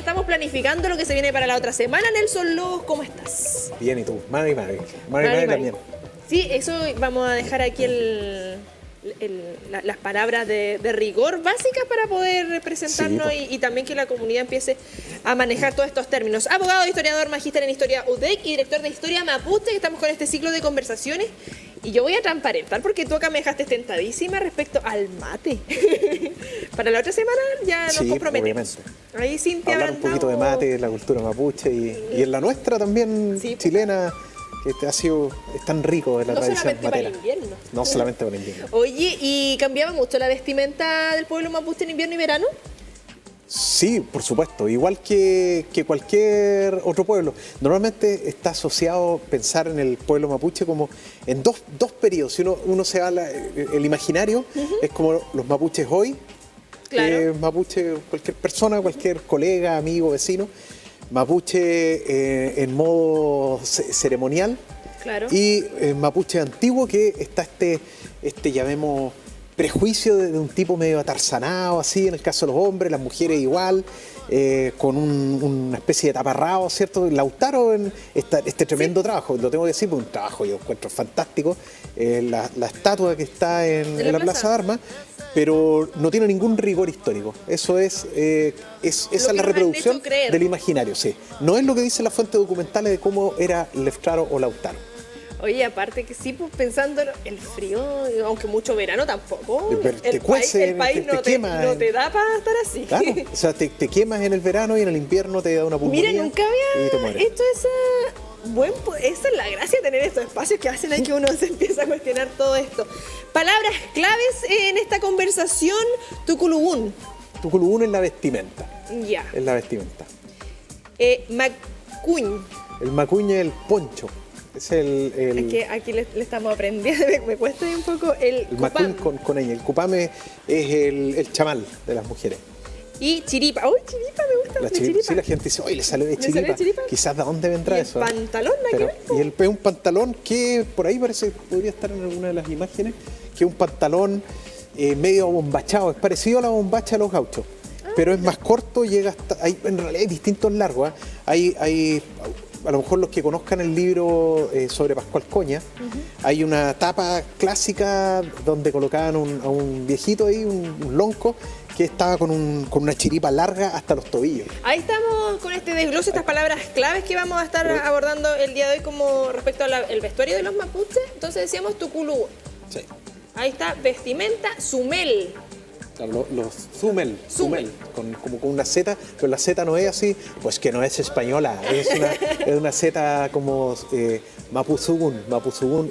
estamos planificando lo que se viene para la otra semana. Nelson Lobos, ¿cómo estás? Bien, ¿y tú? Mari también. Sí, eso vamos a dejar aquí las palabras de rigor básicas para poder presentarnos y también que la comunidad empiece a manejar todos estos términos. Abogado, historiador, magíster en Historia UDEC y director de Historia Mapuche, que estamos con este ciclo de conversaciones. Y yo voy a transparentar porque tú acá me dejaste tentadísima respecto al mate. Para la otra semana ya nos comprometemos. Obviamente. Ahí Cintia hablar un poquito de mate, de la cultura mapuche y en la nuestra también chilena. Es tan rico de la tradición matera. Para el invierno. No solamente para el invierno. Oye, ¿y cambiaba mucho la vestimenta del pueblo mapuche en invierno y verano? Sí, por supuesto, igual que cualquier otro pueblo. Normalmente está asociado pensar en el pueblo mapuche como en dos periodos. Si uno se va el imaginario, es como los mapuches hoy, claro. Mapuche, cualquier persona, cualquier colega, amigo, vecino. Mapuche en modo ceremonial, claro. Y mapuche antiguo, que está este llamémoslo prejuicio de un tipo medio atarzanado, así, en el caso de los hombres, las mujeres igual, con una especie de taparrabo, ¿cierto? Lautaro en este tremendo trabajo, lo tengo que decir, porque un trabajo yo encuentro fantástico, la estatua que está en la Plaza de Armas, pero no tiene ningún rigor histórico. Eso esa es la reproducción del imaginario, sí. No es lo que dicen las fuentes documentales de cómo era Leftraro o Lautaro. Oye, aparte que sí, pues pensando el frío, aunque mucho verano tampoco, el país no te da para estar así. Claro, o sea, te quemas en el verano y en el invierno te da una pulmonía. Mira, nunca había hecho esa es la gracia de tener estos espacios que hacen ahí que uno se empieza a cuestionar todo esto. Palabras claves en esta conversación, tuculubún. Tuculubún es la vestimenta. Ya. Es la vestimenta. Macuñ. El macuñ es el poncho. Es Es que aquí le estamos aprendiendo, me cuesta un poco el macuñ con ella. El cupam es el chamal de las mujeres. Y chiripa. ¡Uy, chiripa! Me gusta. Chiripa. Sí, la gente dice, ¡oye, le sale de chiripa! Quizás de dónde vendrá eso. ¿El pantalón? Es un pantalón que por ahí podría estar en alguna de las imágenes, que es un pantalón medio abombachado. Es parecido a la bombacha de los gauchos, pero es más corto, llega hasta... en realidad hay distintos largos. Hay a lo mejor los que conozcan el libro sobre Pascual Coña, hay una tapa clásica donde colocaban a un viejito ahí, un lonco, que estaba con una chiripa larga hasta los tobillos. Ahí estamos con este desglose, estas palabras claves que vamos a estar abordando el día de hoy como respecto al vestuario de los mapuches. Entonces decíamos tuculubún. Sí. Ahí está, vestimenta, sumel. Los Zumel, como con una Z, pero la Z no es así, pues que no es española, es una Z como Mapuzugún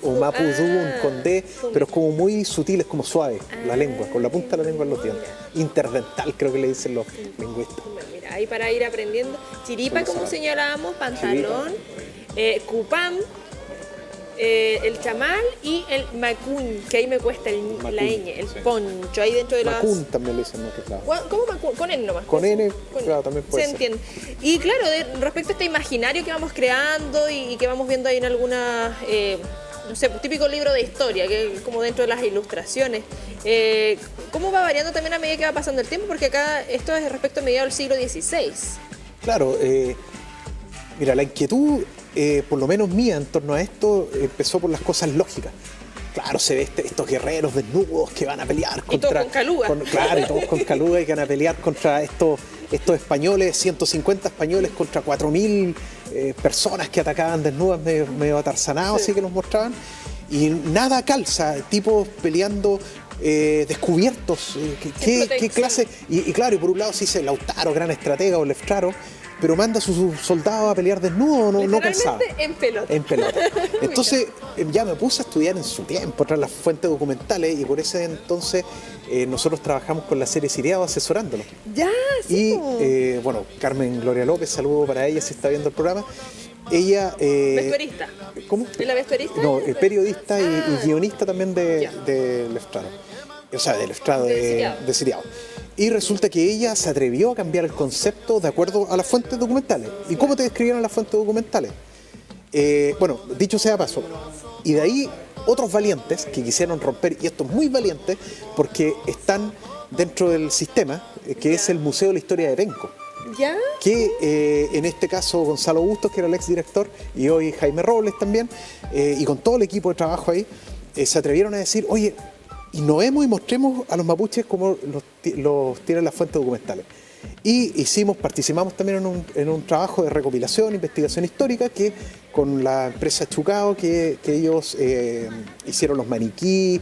o Mapuzugún con D, pero es como muy sutil, es como suave, la lengua, con la punta de la lengua en los dientes. Interdental, creo que le dicen los lingüistas. Mira, ahí para ir aprendiendo. Chiripa, como señalábamos, pantalón, cupam, el chamal y el macuñ, que ahí me cuesta la ñ, el poncho, ahí dentro de las... Macún también le dicen en otros lados. ¿Cómo macún? Con N nomás. Con N, claro, también puede ser. Se entiende. Y claro, respecto a este imaginario que vamos creando y que vamos viendo ahí en alguna, no sé, típico libro de historia, que como dentro de las ilustraciones, ¿cómo va variando también a medida que va pasando el tiempo? Porque acá esto es respecto a mediados del siglo XVI. Claro, mira, la inquietud... por lo menos mía en torno a esto, empezó por las cosas lógicas. Claro, se ve estos guerreros desnudos que van a pelear contra... Y todos con caluga. Claro, y todos con caluga y que van a pelear contra estos españoles, 150 españoles contra 4.000 personas que atacaban desnudas, medio atarzanados, así que nos mostraban. Y nada calza, tipos peleando... descubiertos, qué clase... Y claro, y por un lado se dice Lautaro, gran estratega, o Leftraro, pero manda a sus soldados a pelear desnudo, no calzaba. En pelota. En pelota. Entonces ya me puse a estudiar en su tiempo, tras las fuentes documentales, y por ese entonces nosotros trabajamos con la serie Siriado asesorándolo. Ya, sí. Y bueno, Carmen Gloria López, saludo para ella si está viendo el programa. Ella... ¿Vestuarista? ¿Cómo? ¿Es la vestuarista? No, periodista y guionista también de Leftraro. O sea, de Leftraro, de Siriado. Y resulta que ella se atrevió a cambiar el concepto de acuerdo a las fuentes documentales. ¿Y cómo te describieron las fuentes documentales? Bueno, dicho sea paso, y de ahí otros valientes que quisieron romper, y esto es muy valiente, porque están dentro del sistema, que es el Museo de la Historia de Penco. ¿Ya? Que en este caso Gonzalo Bustos, que era el exdirector, y hoy Jaime Robles también, y con todo el equipo de trabajo ahí, se atrevieron a decir, oye, innovemos y mostremos a los mapuches como los tienen las fuentes documentales. Y participamos también en un trabajo de recopilación, investigación histórica, que con la empresa Chucao, que ellos hicieron los maniquí,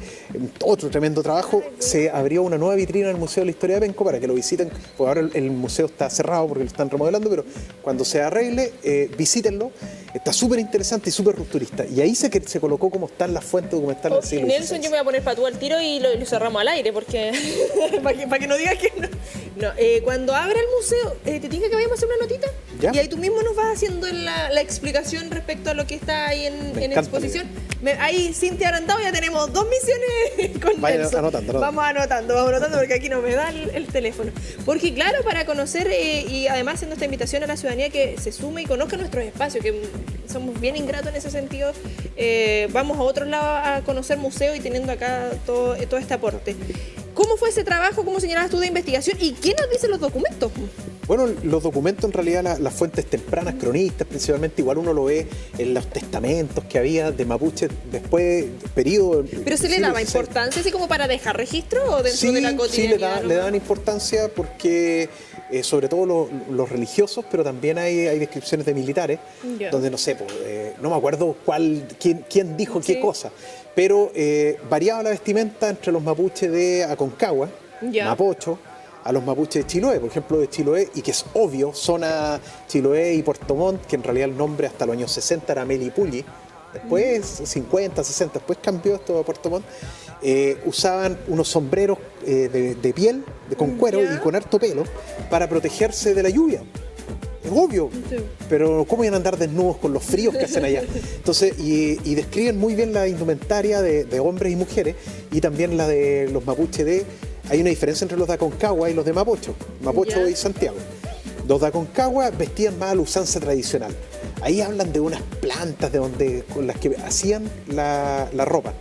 otro tremendo trabajo. Se abrió una nueva vitrina en el Museo de la Historia de Penco para que lo visiten, porque ahora el museo está cerrado porque lo están remodelando, pero cuando se arregle, visítenlo. Está súper interesante y súper rupturista. Y ahí se colocó como están las fuentes documentales del siglo Nelson, XVI. yo me voy a poner patúa al tiro y lo cerramos al aire, porque para que no digas que no. No, cuando abra el museo, ¿te tiene que vayamos a hacer una notita? ¿Ya? Y ahí tú mismo nos vas haciendo la explicación respecto a lo que está ahí en exposición. Ahí, Cintia Arandao, ya tenemos 2 misiones con Nelson. Anotando. Vamos anotando porque aquí no me da el teléfono. Porque claro, para conocer y además haciendo esta invitación a la ciudadanía que se sume y conozca nuestros espacios, que somos bien ingratos en ese sentido, vamos a otros lados a conocer museos y teniendo acá todo este aporte. ¿Cómo fue ese trabajo? ¿Cómo señalabas tú de investigación? ¿Y qué nos dicen los documentos? Bueno, los documentos en realidad, las fuentes tempranas, cronistas principalmente, igual uno lo ve en los testamentos que había de mapuches después, periodo... ¿Pero se le daba importancia así como para dejar registro o dentro de la cotidianidad? Sí, le daban importancia porque... sobre todo los religiosos, pero también hay descripciones de militares, donde no sé, no me acuerdo quién dijo qué cosa, pero variaba la vestimenta entre los mapuches de Aconcagua, Mapocho, a los mapuches de Chiloé, por ejemplo de Chiloé, y que es obvio, zona Chiloé y Puerto Montt, que en realidad el nombre hasta los años 60 era Melipulli, después 50, 60, después cambió esto a Puerto Montt. Usaban unos sombreros de piel, con cuero y con harto pelo, para protegerse de la lluvia. Es obvio, pero ¿cómo iban a andar desnudos con los fríos que hacen allá? Entonces, y describen muy bien la indumentaria de hombres y mujeres, y también la de los mapuches hay una diferencia entre los de Aconcagua y los de Mapocho y Santiago. Los de Aconcagua vestían más a la usanza tradicional. Ahí hablan de unas plantas con las que hacían la ropa.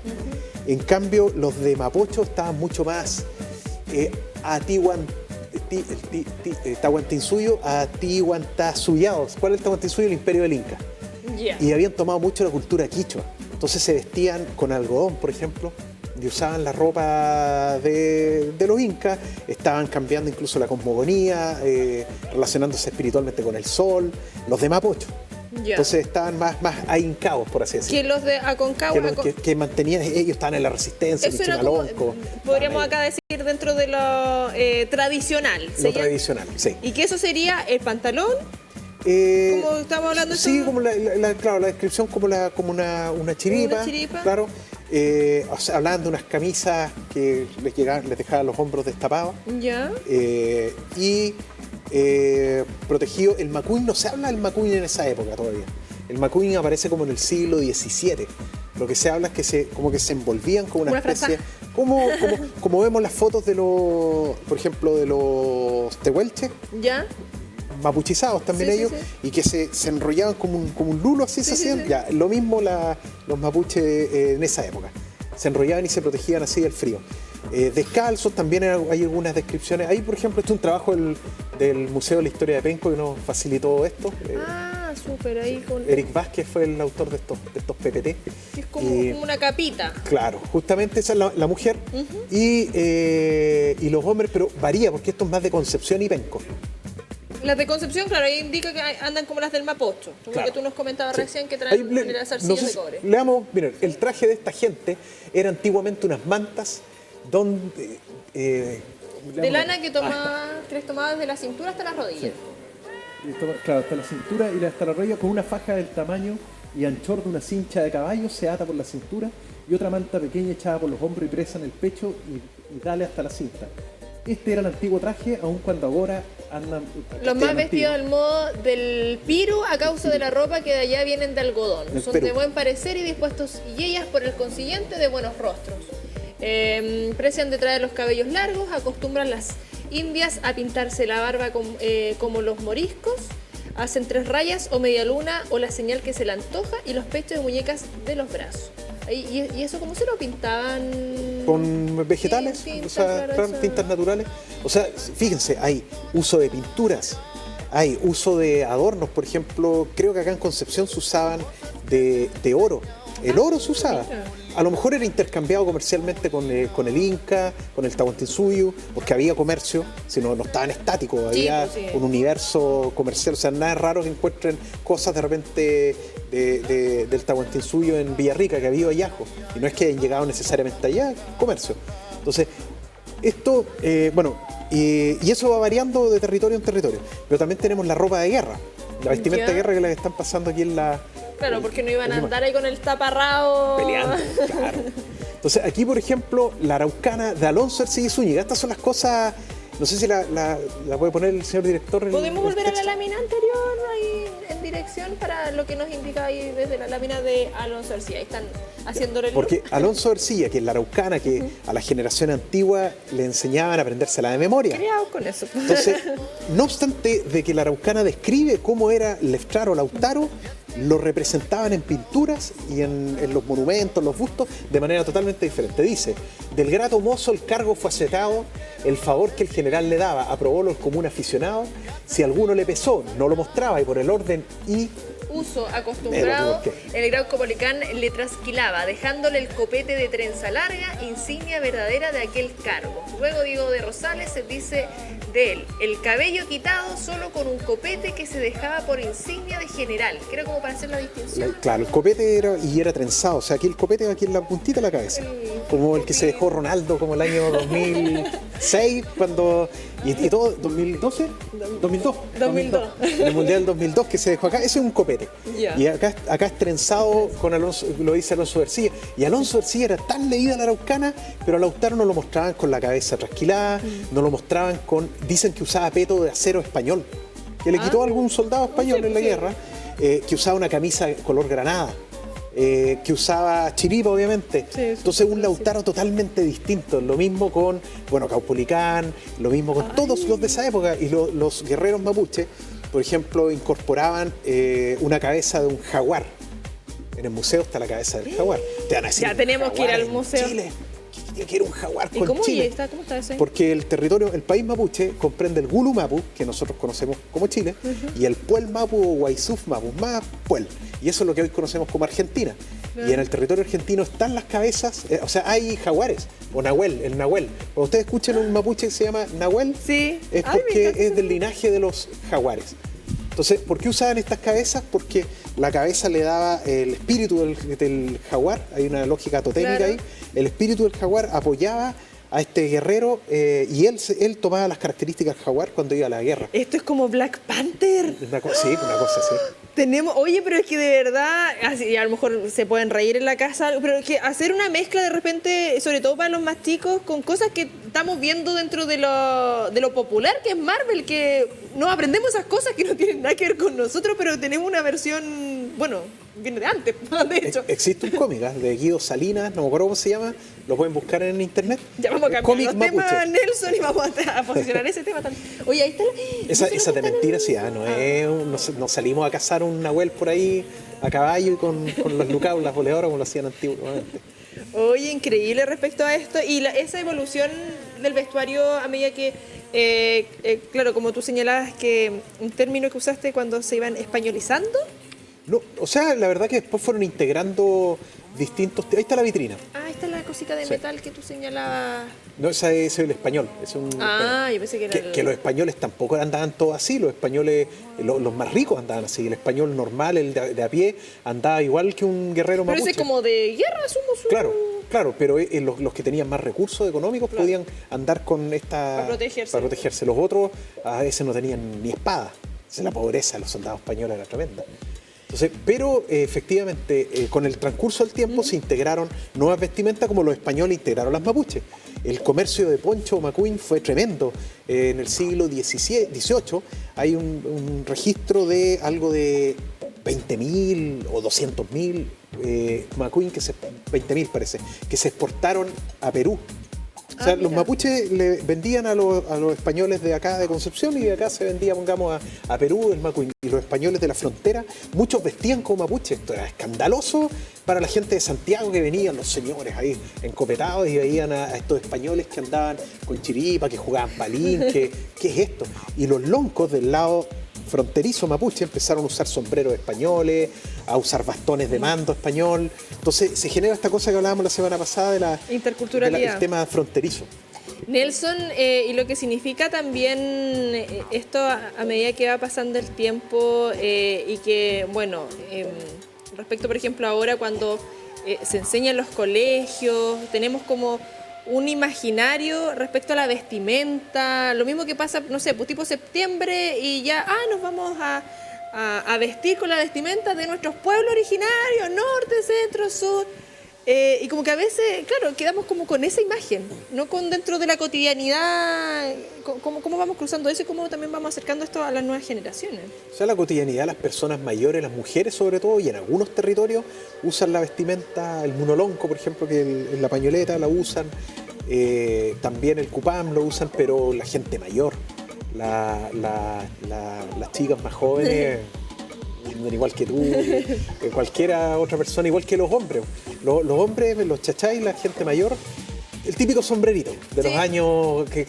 En cambio, los de Mapocho estaban mucho más tahuantinsuyo, atihuantasuyados. ¿Cuál es el tahuantinsuyo? El imperio del Inca. Y habían tomado mucho la cultura quichua. Entonces se vestían con algodón, por ejemplo, y usaban la ropa de los incas, estaban cambiando incluso la cosmogonía, relacionándose espiritualmente con el sol, los de Mapocho. Entonces estaban más ahincados, por así decirlo. Que los de Aconcagua... Que mantenían, ellos estaban en la resistencia, eso era como, podríamos acá decir, dentro de lo tradicional. Lo tradicional, sí. ¿Y que eso sería el pantalón? Como estamos hablando. Sí, como claro, la descripción como una chiripa. Una chiripa. Claro. O sea, hablaban de unas camisas que les dejaban los hombros destapados. Ya. Protegido. El macuñ, no se habla del macuñ en esa época todavía. El macuñ aparece como en el siglo XVII. Lo que se habla es que como que se envolvían como una especie... Como vemos las fotos de por ejemplo, de los tehuelches. Ya. Mapuchizados también ellos, y que se enrollaban como un lulo, así se hacían. Ya, lo mismo los mapuches en esa época. Se enrollaban y se protegían así del frío. Descalzos también hay algunas descripciones. Ahí, por ejemplo, este es un trabajo del Museo de la Historia de Penco que nos facilitó esto. Súper, ahí con... Eric Vázquez fue el autor de estos PPT. Es como una capita. Claro, justamente esa es la mujer y los hombres, pero varía porque esto es más de Concepción y Penco. Las de Concepción, claro, ahí indica que andan como las del Mapocho, como que tú nos comentabas recién que traen las arcillas de cobre. Leamos, miren, el traje de esta gente era antiguamente unas mantas donde... de lana que les tomaba desde la cintura hasta las rodillas. Claro, hasta la cintura y hasta la rodilla, con una faja del tamaño y anchor de una cincha de caballo, se ata por la cintura, y otra manta pequeña echada por los hombros y presa en el pecho y dale hasta la cinta. Este era el antiguo traje, aun cuando ahora andan... Los más vestidos al modo del piru a causa de la ropa que de allá vienen de algodón. Son de buen parecer y dispuestos, y ellas por el consiguiente de buenos rostros. Precian de traer los cabellos largos, acostumbran las indias a pintarse la barba como los moriscos, hacen 3 rayas o media luna o la señal que se le antoja y los pechos de muñecas de los brazos. ¿Y eso cómo se lo pintaban? Con vegetales, tintas, o sea, tintas naturales. O sea, fíjense, hay uso de pinturas, hay uso de adornos, por ejemplo, creo que acá en Concepción se usaban de oro. El oro se usaba. A lo mejor era intercambiado comercialmente con el Inca, con el Tahuantinsuyo, porque había comercio, si no, no estaban estáticos, había un universo comercial. O sea, nada es raro que encuentren cosas de repente del Tahuantinsuyo en Villarrica, que había hallazgos. Y no es que hayan llegado necesariamente allá, comercio. Entonces, esto, y eso va variando de territorio en territorio. Pero también tenemos la ropa de guerra, la vestimenta de guerra que las están pasando aquí en la... Claro, porque no iban a andar ahí con el taparrabo. Peleando, claro. Entonces, aquí, por ejemplo, la araucana de Alonso Ercilla Zúñiga. Estas son las cosas, no sé si la puede poner el señor director. ¿Podemos volver a la lámina anterior ahí en dirección para lo que nos indica ahí desde la lámina de Alonso Ercilla? Ahí están haciéndole el... Porque Alonso Ercilla, que es la araucana que a la generación antigua le enseñaban a aprendérsela de memoria. Criados con eso. Entonces, no obstante de que la araucana describe cómo era Leftar o Lautaro, lo representaban en pinturas y en los monumentos, los bustos, de manera totalmente diferente. Dice, del grato mozo el cargo fue aceptado, el favor que el general le daba, aprobólo como un aficionado, si alguno le pesó, no lo mostraba y por el orden y... uso acostumbrado, el gran Copolicán le trasquilaba, dejándole el copete de trenza larga, insignia verdadera de aquel cargo. Luego Diego de Rosales se dice de él, el cabello quitado solo con un copete que se dejaba por insignia de general, que era como para hacer la distinción. Claro, el copete era trenzado, o sea, aquí el copete va aquí en la puntita de la cabeza, como el que se dejó Ronaldo como el año 2006, cuando... ¿Y todo? ¿2012? 2002. En el Mundial 2002 que se dejó acá, ese es un copete. Yeah. Y acá es trenzado con Alonso, lo dice Alonso Ercilla. Y Alonso Ercilla era tan leída la araucana, pero a Lautaro no lo mostraban con la cabeza trasquilada, no lo mostraban con... Dicen que usaba peto de acero español, que le quitó a algún soldado español en la guerra, que usaba una camisa color granada. Que usaba chiripa, obviamente. Entonces un Lautaro totalmente distinto. Lo mismo con, Caupolicán, lo mismo con todos los de esa época. Y los guerreros mapuche, por ejemplo, incorporaban una cabeza de un jaguar. En el museo está la cabeza del jaguar. Te van a decir, ya tenemos que ir al museo. Chile, que era un jaguar con cómo Chile. ¿Cómo está eso? Porque el país mapuche comprende el Gulu Mapu, que nosotros conocemos como Chile, y el Puel Mapu o Guaysuf Mapu, más Puel. Y eso es lo que hoy conocemos como Argentina. Y en el territorio argentino están las cabezas, o sea, hay jaguares, o nahuel, el nahuel. Cuando ustedes escuchan un mapuche que se llama nahuel, es porque es del linaje de los jaguares. Entonces, ¿por qué usaban estas cabezas? Porque la cabeza le daba el espíritu del jaguar, hay una lógica totémica ahí, el espíritu del jaguar apoyaba a este guerrero y él tomaba las características del jaguar cuando iba a la guerra. Esto es como Black Panther. Sí, una cosa así. Oye, pero es que de verdad, así, a lo mejor se pueden reír en la casa, pero es que hacer una mezcla de repente, sobre todo para los más chicos, con cosas que estamos viendo dentro de lo popular, que es Marvel, que no aprendemos esas cosas que no tienen nada que ver con nosotros, pero tenemos una versión, viene de antes, de hecho. Existe un cómic de Guido Salinas, no me acuerdo cómo se llama, lo pueden buscar en internet. Ya vamos a cambiar los temas, Nelson, y vamos a posicionar ese tema también. Oye, ahí está esa de mentira, sí, no salimos a cazar un nahuel por ahí a caballo y con los lucados, las boleadoras, como lo hacían antiguamente. Oye, increíble respecto a esto. Y esa evolución del vestuario a medida que, claro, como tú señalabas, que un término que usaste cuando se iban españolizando. No, o sea, la verdad que después fueron integrando distintos... Ahí está la vitrina. Ahí está la cosita de metal que tú señalabas. No, ese es el español. Yo pensé que era que los españoles tampoco andaban todos así. Los españoles, los más ricos andaban así. El español normal, el de a pie, andaba igual que un guerrero mapuche. Pero ese como de guerra, asumo. Claro, pero los que tenían más recursos económicos podían andar con esta... Para protegerse. Los otros a veces no tenían ni espada. La pobreza de los soldados españoles era tremenda. Entonces, pero efectivamente, con el transcurso del tiempo se integraron nuevas vestimentas como los españoles integraron las mapuches. El comercio de poncho o macuín fue tremendo. En el siglo XVIII hay un registro de algo de 20.000 o 200.000 macuín, 20.000 parece, que se exportaron a Perú. O sea, los mapuches le vendían a los españoles de acá de Concepción y de acá se vendía, pongamos, a Perú el macuín. Y los españoles de la frontera, muchos vestían como mapuches. Esto era escandaloso para la gente de Santiago, que venían los señores ahí encopetados y veían a estos españoles que andaban con chiripa, que jugaban palinque. ¿Qué es esto? Y los loncos del lado fronterizo mapuche empezaron a usar sombreros españoles, a usar bastones de mando español. Entonces se genera esta cosa que hablábamos la semana pasada de la interculturalidad, el tema fronterizo. Nelson, y lo que significa también esto a medida que va pasando el tiempo y que, bueno, respecto, por ejemplo, ahora cuando se enseña en los colegios, tenemos como un imaginario respecto a la vestimenta, lo mismo que pasa, no sé, pues tipo septiembre y ya, nos vamos a vestir con la vestimenta de nuestros pueblos originarios, norte, centro, sur. Y como que a veces, claro, quedamos como con esa imagen, no con dentro de la cotidianidad, cómo vamos cruzando eso y cómo también vamos acercando esto a las nuevas generaciones. O sea, la cotidianidad, las personas mayores, las mujeres sobre todo, y en algunos territorios usan la vestimenta, el munolonco, por ejemplo, que la pañoleta la usan, también el cupam lo usan, pero la gente mayor, las chicas más jóvenes... igual que tú, cualquiera otra persona, igual que los hombres. Los hombres, los chachai, la gente mayor, el típico sombrerito de los años de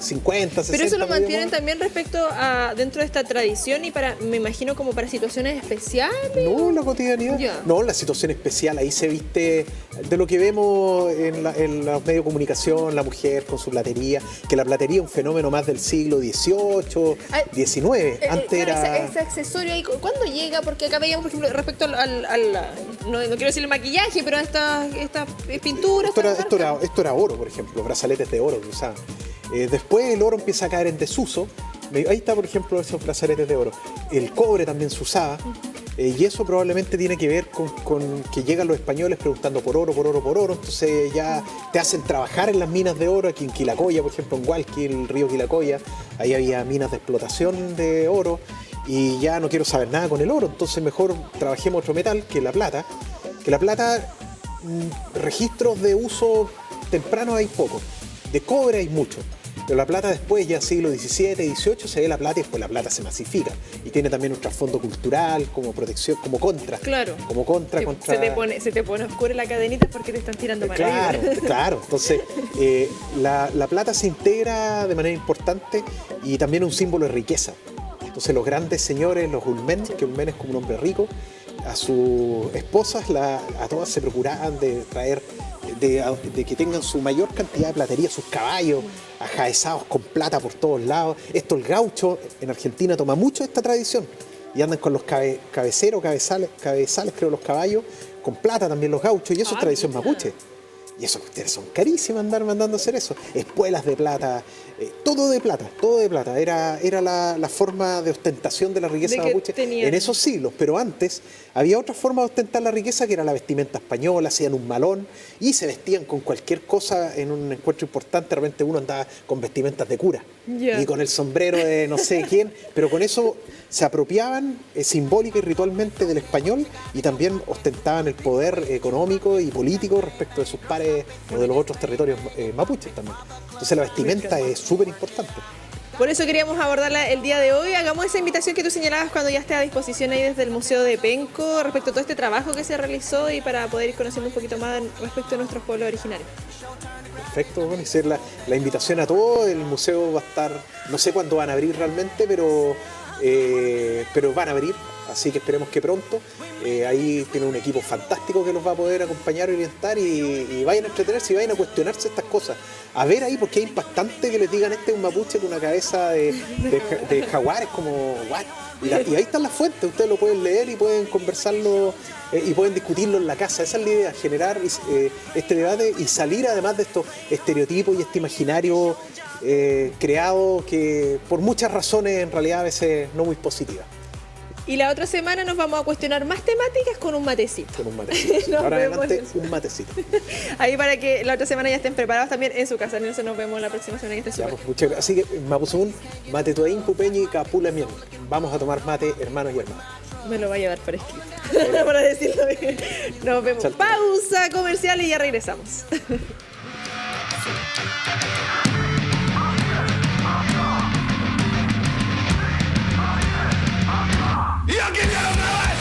50, 60. Pero eso lo mantienen también respecto a dentro de esta tradición y me imagino como para situaciones especiales. No, la cotidianidad. Ya. No, la situación especial, ahí se viste de lo que vemos en los medios de comunicación, la mujer con su platería, que la platería es un fenómeno más del siglo XVIII, XIX. Antes era... Ese accesorio ahí, ¿cuándo llega? Porque acá veíamos, por ejemplo, respecto no quiero decir el maquillaje, pero a estas pinturas. Esto era oro, por ejemplo, brazaletes de oro que usaban. Después el oro empieza a caer en desuso. Ahí está, por ejemplo, esos brazaletes de oro. El cobre también se usaba. Y eso probablemente tiene que ver con que llegan los españoles preguntando por oro. Entonces ya te hacen trabajar en las minas de oro. Aquí en Quilacoya, por ejemplo, en Hualqui, el río Quilacoya, ahí había minas de explotación de oro. Y ya no quiero saber nada con el oro. Entonces mejor trabajemos otro metal, que la plata. Que la plata, registros de uso temprano hay poco. De cobre hay mucho. Pero la plata después, ya siglo XVII, XVIII, se ve la plata y después la plata se masifica. Y tiene también un trasfondo cultural, como protección, como contra. Claro. Como contra. Se te pone oscura la cadenita porque te están tirando para arriba. Claro. Entonces, la plata se integra de manera importante y también un símbolo de riqueza. Entonces, los grandes señores, los ulmen, que ulmen es como un hombre rico, a sus esposas, a todas se procuraban de traer, de que tengan su mayor cantidad de platería, sus caballos ajaezados con plata por todos lados. Esto el gaucho en Argentina toma mucho esta tradición y andan con los cabezales, creo, los caballos, con plata también los gauchos, y eso es tradición mapuche. Y eso ustedes son carísimas andar mandando a hacer eso. Espuelas de plata, todo de plata. Era la forma de ostentación de la riqueza mapuche en esos siglos. Pero antes había otra forma de ostentar la riqueza, que era la vestimenta española, hacían un malón y se vestían con cualquier cosa en un encuentro importante. De repente uno andaba con vestimentas de cura y con el sombrero de no sé quién, pero con eso se apropiaban simbólica y ritualmente del español y también ostentaban el poder económico y político respecto de sus pares o de los otros territorios mapuches también. Entonces la vestimenta es súper importante. Por eso queríamos abordarla el día de hoy. Hagamos esa invitación que tú señalabas cuando ya esté a disposición ahí desde el Museo de Penco respecto a todo este trabajo que se realizó y para poder ir conociendo un poquito más respecto a nuestros pueblos originarios. Perfecto, bueno, hacer la invitación a todos. El museo va a estar, no sé cuándo van a abrir realmente, pero van a abrir, así que esperemos que pronto. Ahí tiene un equipo fantástico que los va a poder acompañar, orientar y vayan a entretenerse y vayan a cuestionarse estas cosas. A ver ahí, porque es impactante que les digan este es un mapuche con una cabeza de jaguares, como what. Y ahí están las fuentes, ustedes lo pueden leer y pueden conversarlo y pueden discutirlo en la casa. Esa es la idea, generar este debate y salir además de estos estereotipos y este imaginario creado que por muchas razones en realidad a veces no muy positivas. Y la otra semana nos vamos a cuestionar más temáticas con un matecito. Ahora adelante, un matecito. Ahí para que la otra semana ya estén preparados también en su casa. Nelson, nos vemos la próxima semana. Que esté súper. Pues, muchas gracias. Así que Mapuzungún, mate tuaín, pupeñi, capula miel. Vamos a tomar mate, hermanos y hermanas. Me lo va a llevar por escrito. Para decirlo bien. Nos vemos. Salta. Pausa comercial y ya regresamos. ¡Y aquí viene otra vez!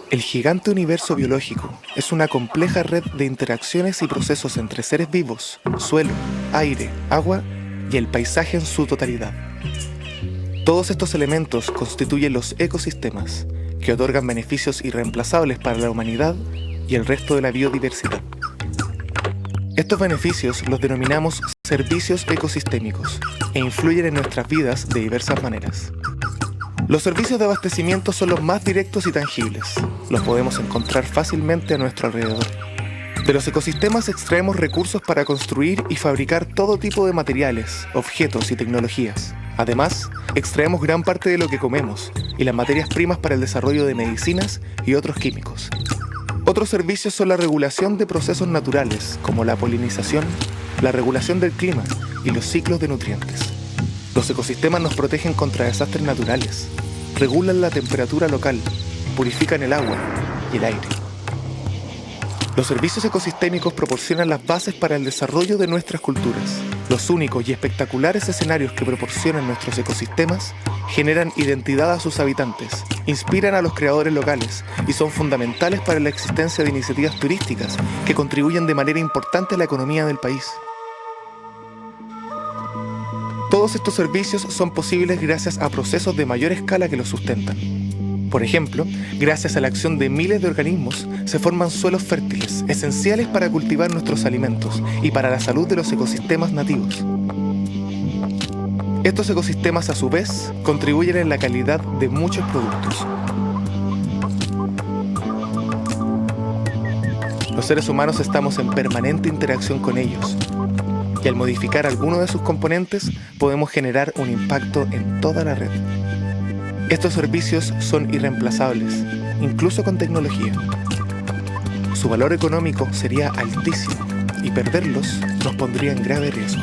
El gigante universo biológico es una compleja red de interacciones y procesos entre seres vivos, suelo, aire, agua y el paisaje en su totalidad. Todos estos elementos constituyen los ecosistemas, que otorgan beneficios irreemplazables para la humanidad y el resto de la biodiversidad. Estos beneficios los denominamos servicios ecosistémicos e influyen en nuestras vidas de diversas maneras. Los servicios de abastecimiento son los más directos y tangibles. Los podemos encontrar fácilmente a nuestro alrededor. De los ecosistemas extraemos recursos para construir y fabricar todo tipo de materiales, objetos y tecnologías. Además, extraemos gran parte de lo que comemos y las materias primas para el desarrollo de medicinas y otros químicos. Otros servicios son la regulación de procesos naturales, como la polinización, la regulación del clima y los ciclos de nutrientes. Los ecosistemas nos protegen contra desastres naturales, regulan la temperatura local, purifican el agua y el aire. Los servicios ecosistémicos proporcionan las bases para el desarrollo de nuestras culturas. Los únicos y espectaculares escenarios que proporcionan nuestros ecosistemas generan identidad a sus habitantes, inspiran a los creadores locales y son fundamentales para la existencia de iniciativas turísticas que contribuyen de manera importante a la economía del país. Todos estos servicios son posibles gracias a procesos de mayor escala que los sustentan. Por ejemplo, gracias a la acción de miles de organismos, se forman suelos fértiles, esenciales para cultivar nuestros alimentos y para la salud de los ecosistemas nativos. Estos ecosistemas, a su vez, contribuyen en la calidad de muchos productos. Los seres humanos estamos en permanente interacción con ellos, y al modificar alguno de sus componentes, podemos generar un impacto en toda la red. Estos servicios son irreemplazables, incluso con tecnología. Su valor económico sería altísimo y perderlos nos pondría en grave riesgo.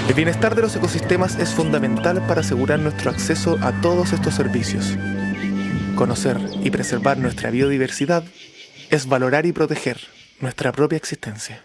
El bienestar de los ecosistemas es fundamental para asegurar nuestro acceso a todos estos servicios. Conocer y preservar nuestra biodiversidad es valorar y proteger nuestra propia existencia.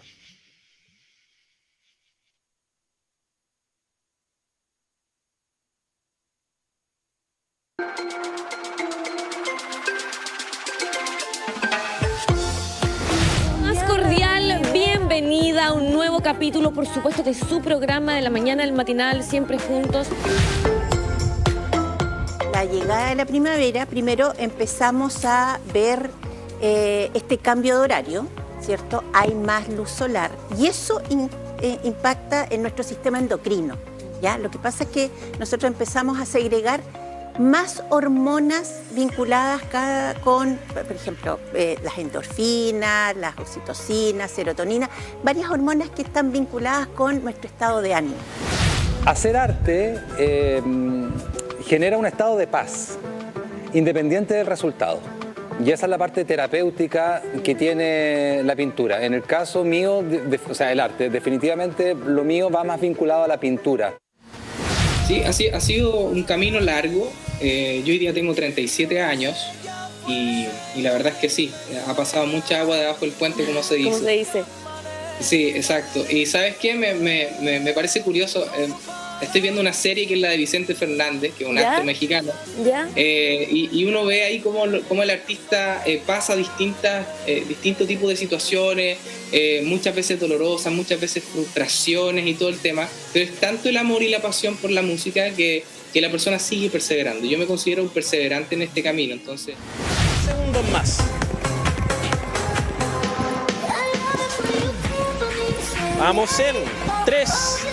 Más cordial bienvenida a un nuevo capítulo, por supuesto, de su programa de la mañana, el matinal, siempre juntos. La llegada de la primavera, primero empezamos a ver este cambio de horario, ¿cierto? Hay más luz solar y eso impacta en nuestro sistema endocrino, ¿ya? Lo que pasa es que nosotros empezamos a segregar más hormonas vinculadas con, por ejemplo, las endorfinas, las oxitocinas, serotonina, varias hormonas que están vinculadas con nuestro estado de ánimo. Hacer arte genera un estado de paz, independiente del resultado. Y esa es la parte terapéutica que tiene la pintura. En el caso mío, o sea, el arte, definitivamente lo mío va más vinculado a la pintura. Sí, ha sido un camino largo. Yo hoy día tengo 37 años y la verdad es que sí, ha pasado mucha agua debajo del puente, como se dice. ¿Cómo se dice? Sí, exacto. Y ¿sabes qué? Me parece curioso. Estoy viendo una serie que es la de Vicente Fernández, que es un actor mexicano. ¿Ya? Y uno ve ahí cómo el artista pasa distintos tipos de situaciones, muchas veces dolorosas, muchas veces frustraciones y todo el tema. Pero es tanto el amor y la pasión por la música que la persona sigue perseverando. Yo me considero un perseverante en este camino, entonces... Segundos más. Vamos en 3,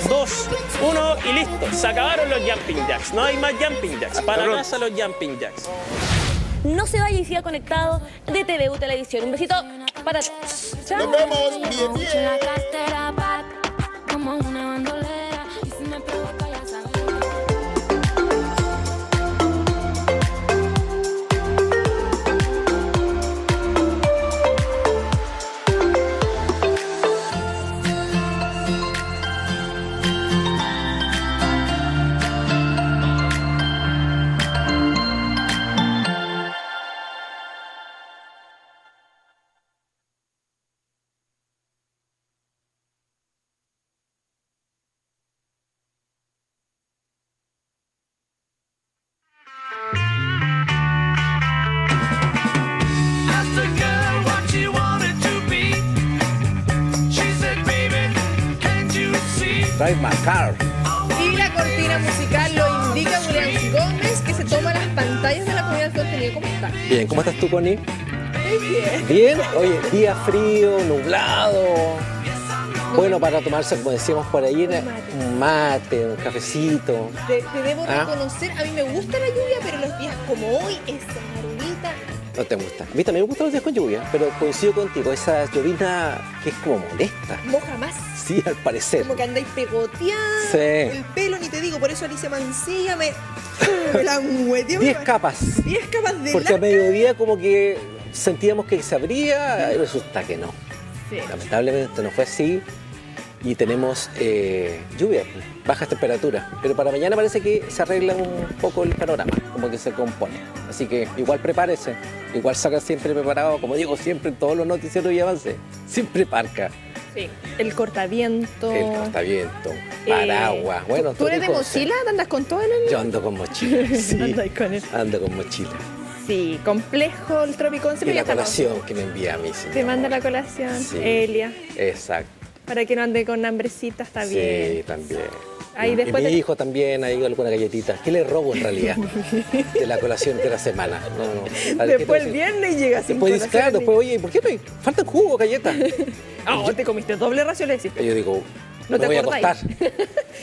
2, 1 y listo. Se acabaron los jumping jacks. No hay más jumping jacks. Para casa los jumping jacks. No se vaya y siga conectado de TVU Televisión. Un besito para todos. Chao. Nos vemos. Bien, bien. Drive My Car. Y la cortina musical lo indica Julián Gómez, que se toma las pantallas de la comunidad del contenido. ¿Cómo está? Bien, ¿cómo estás tú, Connie? Muy bien. Bien, oye, día frío, nublado. Bueno, para tomarse, como decíamos por ahí, un mate, un cafecito. Te debo reconocer, a mí me gusta la lluvia, pero los días como hoy, esa marulita. No te gusta. A mí también me gustan los días con lluvia, pero coincido contigo, esa llovina que es como molesta. Moja más. Sí, al parecer. Como que andáis pegoteadas. Sí. El pelo, ni te digo, por eso Alicia Mancilla me la mueteó. 10 capas. 10 capas de Porque a laca. mediodía como que sentíamos que se abría y resulta que no. Sí. Lamentablemente no fue así y tenemos lluvia, bajas temperaturas. Pero para mañana parece que se arregla un poco el panorama, como que se compone. Así que igual prepárese, igual salga siempre preparado, como digo siempre en todos los noticieros y avances. Siempre parca. Sí, el cortaviento. El cortaviento, paraguas. Bueno, ¿Tú eres de mochila? ¿Andas con todo en el...? Yo ando con mochila, sí. Andas con él. Ando con mochila. Sí, complejo el Tropicón. Y la colación que me envía a mí, señor. Te manda la colación, Sí. Elia. Exacto. Para que no ande con hambrecita, está bien. Sí, también. Ahí después y mi de- hijo también, hay alguna galletita. ¿Qué le robo en realidad? De la colación de la semana. No. A ver, ¿qué Después te el voy a decir? viernes llega sin Después dice, colación. claro, después, oye, ¿por qué no hay? Falta jugo, galletas. Ah, te comiste doble ración, le decís. Y yo digo, No me te voy a acordáis. acostar.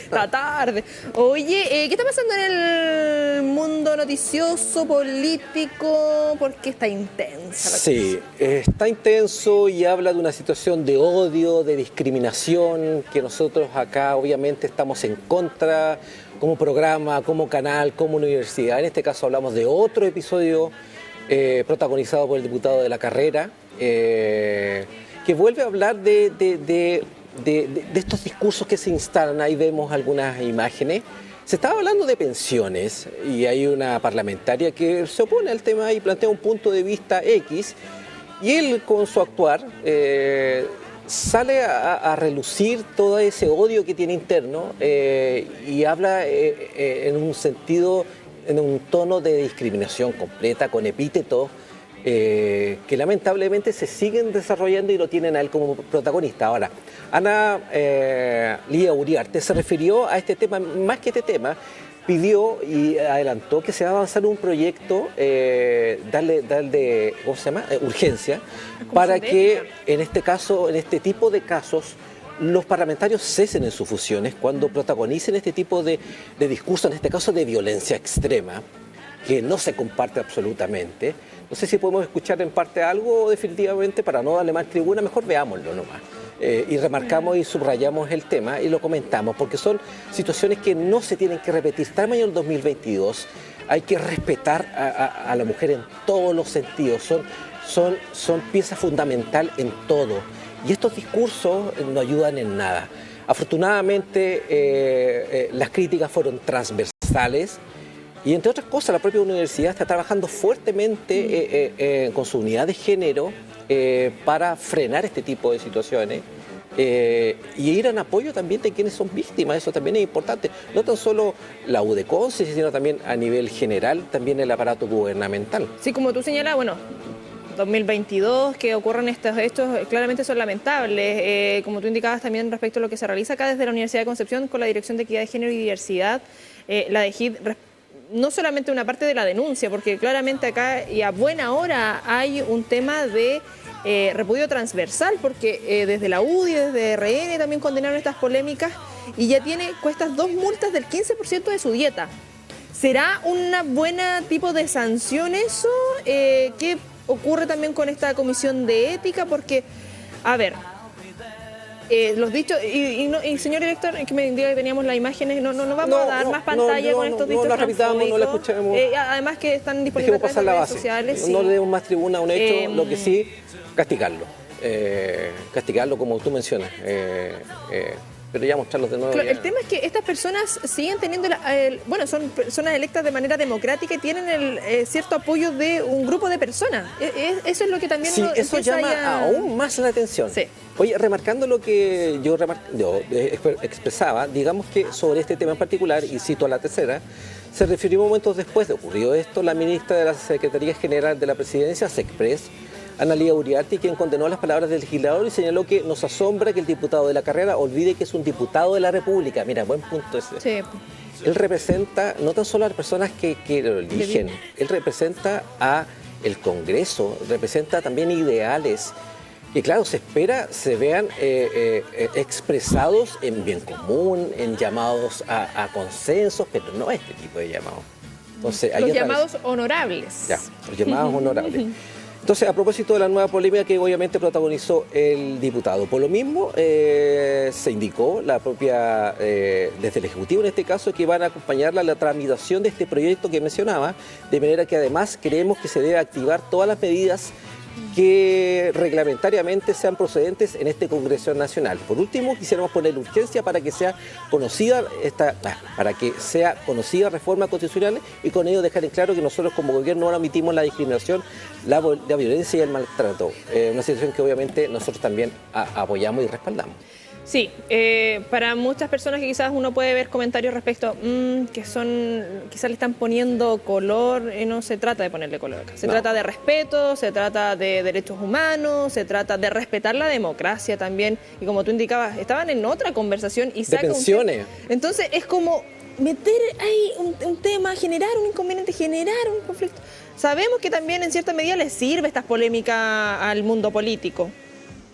Está tarde. Oye, ¿qué está pasando en el mundo noticioso, político? Porque está intensa la Sí, está intenso y habla de una situación de odio, de discriminación, que nosotros acá obviamente estamos en contra, como programa, como canal, como universidad. En este caso hablamos de otro episodio protagonizado por el diputado de la carrera, que vuelve a hablar de estos discursos que se instalan. Ahí vemos algunas imágenes. Se estaba hablando de pensiones y hay una parlamentaria que se opone al tema y plantea un punto de vista X, y él con su actuar sale a relucir todo ese odio que tiene interno y habla en un sentido, en un tono de discriminación completa, con epítetos que lamentablemente se siguen desarrollando y lo tienen a él como protagonista. Ahora, Ana Lía Uriarte se refirió a este tema, más que este tema, pidió y adelantó que se va a avanzar un proyecto, darle ¿cómo se llama? Urgencia, para que en este caso, en este tipo de casos, los parlamentarios cesen en sus funciones cuando protagonicen este tipo de discursos, en este caso de violencia extrema, que no se comparte absolutamente. No sé si podemos escuchar en parte algo, definitivamente, para no darle más tribuna, mejor veámoslo nomás. Y remarcamos y subrayamos el tema y lo comentamos, porque son situaciones que no se tienen que repetir. Estamos en el 2022, hay que respetar a la mujer en todos los sentidos, son pieza fundamental en todo. Y estos discursos no ayudan en nada. Afortunadamente, las críticas fueron transversales. Y entre otras cosas, la propia universidad está trabajando fuertemente con su unidad de género para frenar este tipo de situaciones y ir en apoyo también de quienes son víctimas. Eso también es importante. No tan solo la UDECONCE, sino también a nivel general, también el aparato gubernamental. Sí, como tú señalas, bueno, 2022, que ocurran estos hechos, claramente son lamentables. Como tú indicabas también respecto a lo que se realiza acá desde la Universidad de Concepción con la Dirección de Equidad de Género y Diversidad, la DEGID, no solamente una parte de la denuncia, porque claramente acá y a buena hora hay un tema de repudio transversal, porque desde la UDI, desde RN también condenaron estas polémicas y ya tiene cuestas 2 multas del 15% de su dieta. ¿Será una buena tipo de sanción eso? ¿Qué ocurre también con esta comisión de ética? Porque, a ver, los dichos, y señor director, que me indica que teníamos las imágenes, no vamos a dar más pantalla con estos dichos no la repitamos, no la transfóbicos. escuchemos. Además que están disponibles Dejemos en pasar las la redes base. sociales. No sí. le demos más tribuna a un hecho, lo que sí, castigarlo. Castigarlo como tú mencionas. Pero ya mostrarlos de nuevo. Claro, Ya. el tema es que estas personas siguen teniendo, bueno, son personas electas de manera democrática y tienen cierto apoyo de un grupo de personas. Eso es lo que también Sí, uno eso empieza llama ya- aún más la atención. Sí. Oye, remarcando lo que yo expresaba, digamos que sobre este tema en particular, y cito a la tercera, se refirió momentos después de ocurrido esto, la ministra de la Secretaría General de la Presidencia, SECPRES, Analía Uriarte, quien condenó las palabras del legislador y señaló que nos asombra que el diputado de la carrera olvide que es un diputado de la República. Mira, buen punto ese. Sí. Él representa no tan solo a las personas que lo eligen, él representa a el Congreso, representa también ideales que, claro, se espera se vean expresados en bien común, en llamados a consensos, pero no este tipo de llamados. Entonces, Los llamados honorables. Ya, los llamados honorables. Entonces, a propósito de la nueva polémica que obviamente protagonizó el diputado, por lo mismo se indicó la propia, desde el Ejecutivo en este caso, que van a acompañarla a la tramitación de este proyecto que mencionaba, de manera que además creemos que se debe activar todas las medidas que reglamentariamente sean procedentes en este Congreso Nacional. Por último, quisiéramos poner urgencia para que sea conocida reforma constitucional y con ello dejar en claro que nosotros como gobierno no omitimos la discriminación, la violencia y el maltrato. Una situación que obviamente nosotros también apoyamos y respaldamos. Sí, para muchas personas que quizás uno puede ver comentarios respecto quizás le están poniendo color, no se trata de ponerle color acá, se trata de respeto, se trata de derechos humanos, se trata de respetar la democracia también, y como tú indicabas, estaban en otra conversación y saca de pensiones. Entonces es como meter ahí un tema, generar un inconveniente, generar un conflicto. Sabemos que también en cierta medida les sirve estas polémicas al mundo político.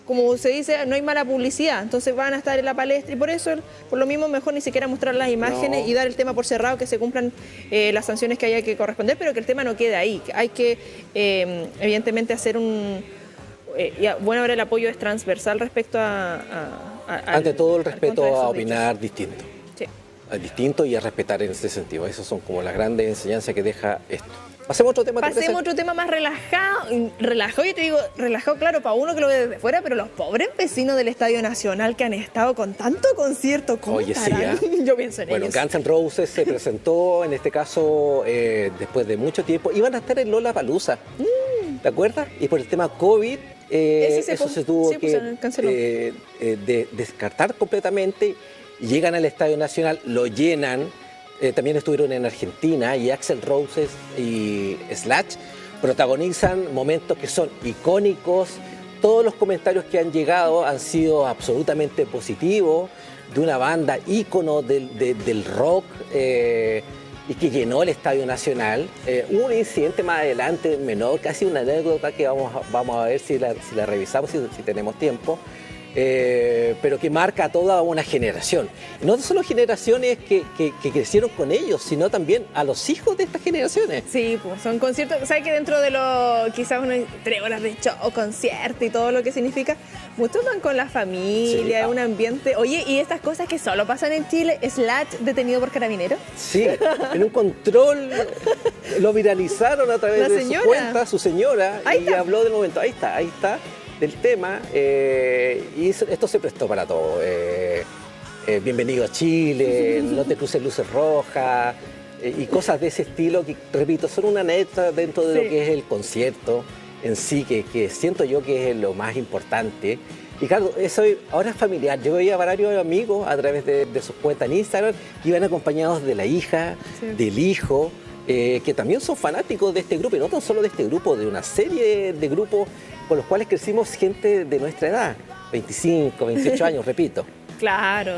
Como se dice, no hay mala publicidad, entonces van a estar en la palestra y por eso, por lo mismo, mejor ni siquiera mostrar las imágenes y dar el tema por cerrado, que se cumplan las sanciones que haya que corresponder, pero que el tema no quede ahí. Hay que, evidentemente, hacer bueno, ahora el apoyo es transversal respecto ante todo el respeto a opinar distinto. Sí. Distinto y a respetar en ese sentido. Esas son como las grandes enseñanzas que deja esto. Pasemos a otro tema. Pasemos a otro tema más relajado. Relajado, yo te digo, relajado, claro, para uno que lo ve desde fuera, pero los pobres vecinos del Estadio Nacional que han estado con tanto concierto, ¿cómo estarán? Yo pienso en ellos. Bueno, Guns N' Roses se presentó, en este caso, después de mucho tiempo. Iban a estar en Lollapalooza, ¿te acuerdas? Y por el tema COVID, eso se tuvo que descartar completamente. Llegan al Estadio Nacional, lo llenan. También estuvieron en Argentina y Axl Rose y Slash protagonizan momentos que son icónicos. Todos los comentarios que han llegado han sido absolutamente positivos, de una banda ícono del rock y que llenó el Estadio Nacional. Hubo un incidente más adelante, menor, casi una anécdota que vamos a ver si la revisamos, si tenemos tiempo. Pero que marca a toda una generación. No solo generaciones que crecieron con ellos, sino también a los hijos de estas generaciones. Sí, pues son conciertos, ¿sabes que dentro de quizás 3 horas de show, concierto y todo lo que significa, muchos van con la familia, un ambiente. Oye, ¿y estas cosas que solo pasan en Chile? Slash detenido por carabineros. Sí, en un control lo viralizaron a través de su cuenta, su señora, y habló del momento. Ahí está. Del tema, y esto se prestó para todo. Bienvenido a Chile, no te cruces luces rojas, y cosas de ese estilo que, repito, son una anécdota dentro de lo que es el concierto en sí, que siento yo que es lo más importante. Y claro, eso ahora es familiar. Yo veía a varios amigos a través de sus cuentas en Instagram que iban acompañados de la hija, del hijo, que también son fanáticos de este grupo, y no tan solo de este grupo, de una serie de grupos con los cuales crecimos gente de nuestra edad, 25, 28 años, repito. Claro,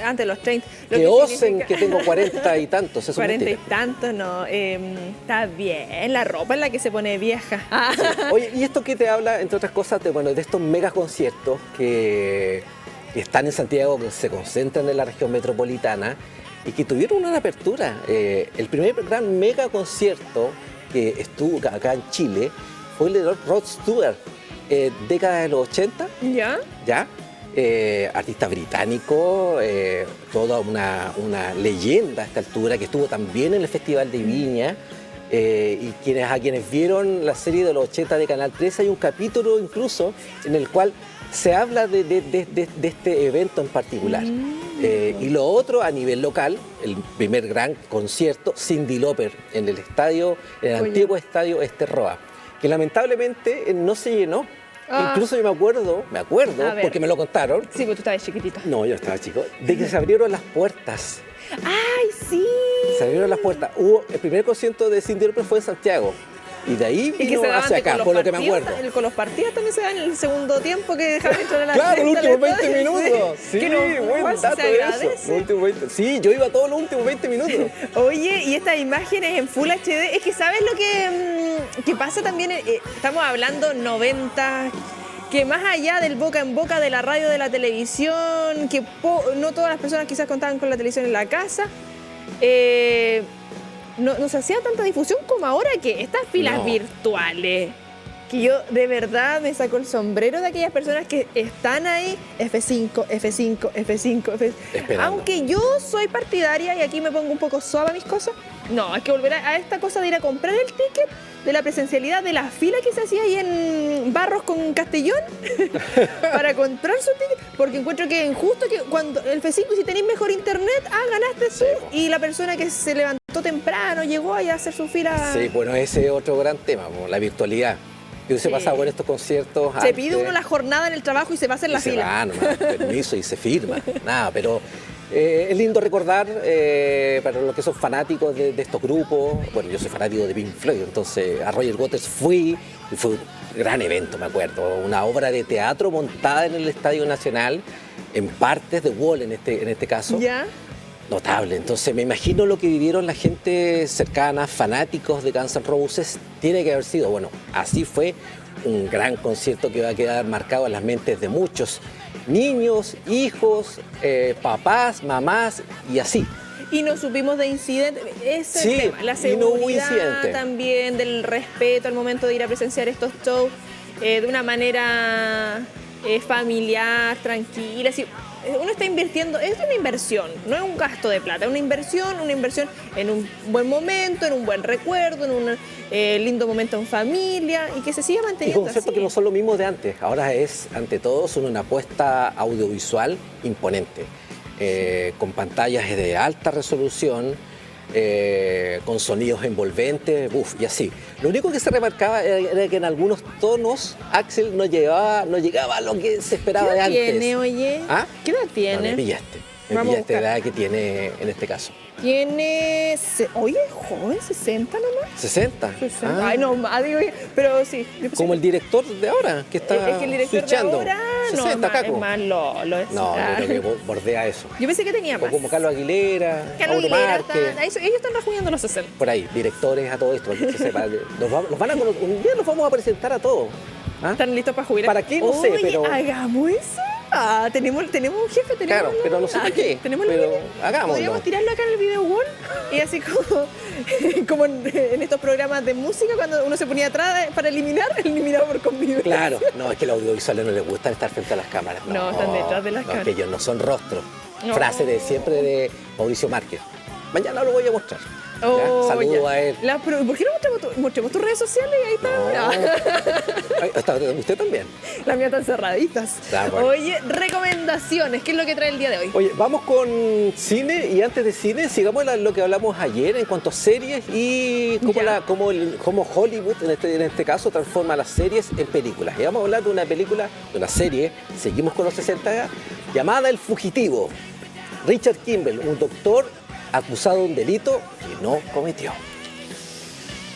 antes de los 30. Que osen que tengo 40 y tantos, eso 40 y tantos, no. Está bien, la ropa en la que se pone vieja. Sí. Oye, y esto que te habla, entre otras cosas, de estos mega conciertos que están en Santiago, que se concentran en la región metropolitana y que tuvieron una apertura. El primer gran mega concierto que estuvo acá en Chile fue el de Rod Stewart, década de los 80. ¿Ya? Artista británico, toda una leyenda a esta altura, que estuvo también en el Festival de Viña. Y a quienes vieron la serie de los 80 de Canal 13, hay un capítulo incluso en el cual se habla de este evento en particular. Y lo otro, a nivel local, el primer gran concierto, Cyndi Lauper, en el antiguo estadio Roa, que lamentablemente no se llenó. Incluso yo me acuerdo, porque me lo contaron. Sí, porque tú estabas chiquitito. No, yo estaba chico. De que se abrieron las puertas. ¡Ay, sí! Se abrieron las puertas. El primer concierto de Cyndi Lauper fue en Santiago. Y de ahí Y que vino se daban hacia con acá, los por lo que me partidos, acuerdo. con los partidos también se dan en el segundo tiempo que dejaban entrar a la Claro, los gente, últimos ¿verdad? 20 minutos. Sí, Que no, buen igual dato se de eso. agradece. Los últimos 20. Sí, yo iba todos los últimos 20 minutos. Oye, y estas imágenes en Full HD, es que ¿sabes lo que pasa también? Estamos hablando 90, que más allá del boca en boca de la radio, de la televisión, que no todas las personas quizás contaban con la televisión en la casa, no se hacía tanta difusión como ahora, que estas filas virtuales, que yo de verdad me saco el sombrero de aquellas personas que están ahí, F5, F5, F5, F5. Esperando. Aunque yo soy partidaria, y aquí me pongo un poco suave a mis cosas, no, hay que volver a esta cosa de ir a comprar el ticket, de la presencialidad, de la fila que se hacía ahí en Barros con Castellón para comprar su ticket, porque encuentro que es injusto que cuando el F5, si tenéis mejor internet, ganaste tú, y la persona que se levantó temprano llegó ahí a hacer su fila. Sí, bueno, ese es otro gran tema, la virtualidad. Que hubiese pasado con estos conciertos. Se pide uno la jornada en el trabajo y se va a hacer la se fila. va nomás, permiso, y se firma. Nada, pero es lindo recordar para los que son fanáticos de estos grupos. Bueno, yo soy fanático de Pink Floyd, entonces a Roger Waters fui, y fue un gran evento, me acuerdo. Una obra de teatro montada en el Estadio Nacional, en partes de Wall en este caso. ¿Ya? Notable, entonces me imagino lo que vivieron la gente cercana, fanáticos de Guns N' Roses, tiene que haber sido, bueno, así fue un gran concierto que va a quedar marcado en las mentes de muchos niños, hijos, papás, mamás y así. Y no supimos de incidentes, ese es el tema, la y no hubo seguridad incidente. también, del respeto al momento de ir a presenciar estos shows de una manera familiar, tranquila. Así, uno está invirtiendo, es una inversión, no es un gasto de plata, es una inversión en un buen momento, en un buen recuerdo, en un lindo momento en familia y que se siga Y manteniendo conciertos así. que no son lo mismo de antes, ahora es ante todo son una apuesta audiovisual imponente, con pantallas de alta resolución, con sonidos envolventes, y así. Lo único que se remarcaba era que en algunos tonos Axl no llegaba a lo que se esperaba de ¿Qué edad antes. tiene, oye? ¿Ah? ¿Qué edad No, tiene? me pillaste. Me Vamos a pillaste la buscar. edad que tiene en este caso. Tiene, oye, joven, 60 nomás. 60. 60. Ah, Ay, no, más, digo, pero sí. yo pensé como el director de ahora, que está es que el director switchando. de ahora 60, no, Caco. es más Lolo. No, yo creo que bordea eso. Yo pensé que tenía O más. como Carlos Aguilera, Carlos Mauro Aguilera Márquez. ellos están rejuñando los 60. Por ahí, directores a todo esto. Para que se sepa. Los van a conocer. Un día los vamos a presentar a todos. ¿Ah? ¿Están listos para jubilar? ¿Para qué? No sé, Oye, pero- hagamos eso. Tenemos un jefe, tenemos. Claro, pero no sé para qué, Tenemos pero la línea. hagámoslo. Podríamos tirarlo acá en el video wall y así como en estos programas de música cuando uno se ponía atrás para eliminar por convivencia. Claro, no, es que a los audiovisuales no les gusta estar frente a las cámaras. No, están detrás de las no, cámaras. Es que ellos no son rostros. No. Frase de siempre de Mauricio Márquez. Mañana lo voy a mostrar. ¿Ya? Oh, Saludo ya. a él. Pero ¿por qué no mostremos tus redes sociales? Ahí está. Ay, usted también. Las mías están cerraditas. Ah, bueno. Oye, recomendaciones. ¿Qué es lo que trae el día de hoy? Oye, vamos con cine y antes de cine sigamos lo que hablamos ayer en cuanto a series y cómo Hollywood en este caso transforma las series en películas. Y vamos a hablar de una película, de una serie, seguimos con los 60, llamada El Fugitivo. Richard Kimball, un doctor acusado de un delito que no cometió.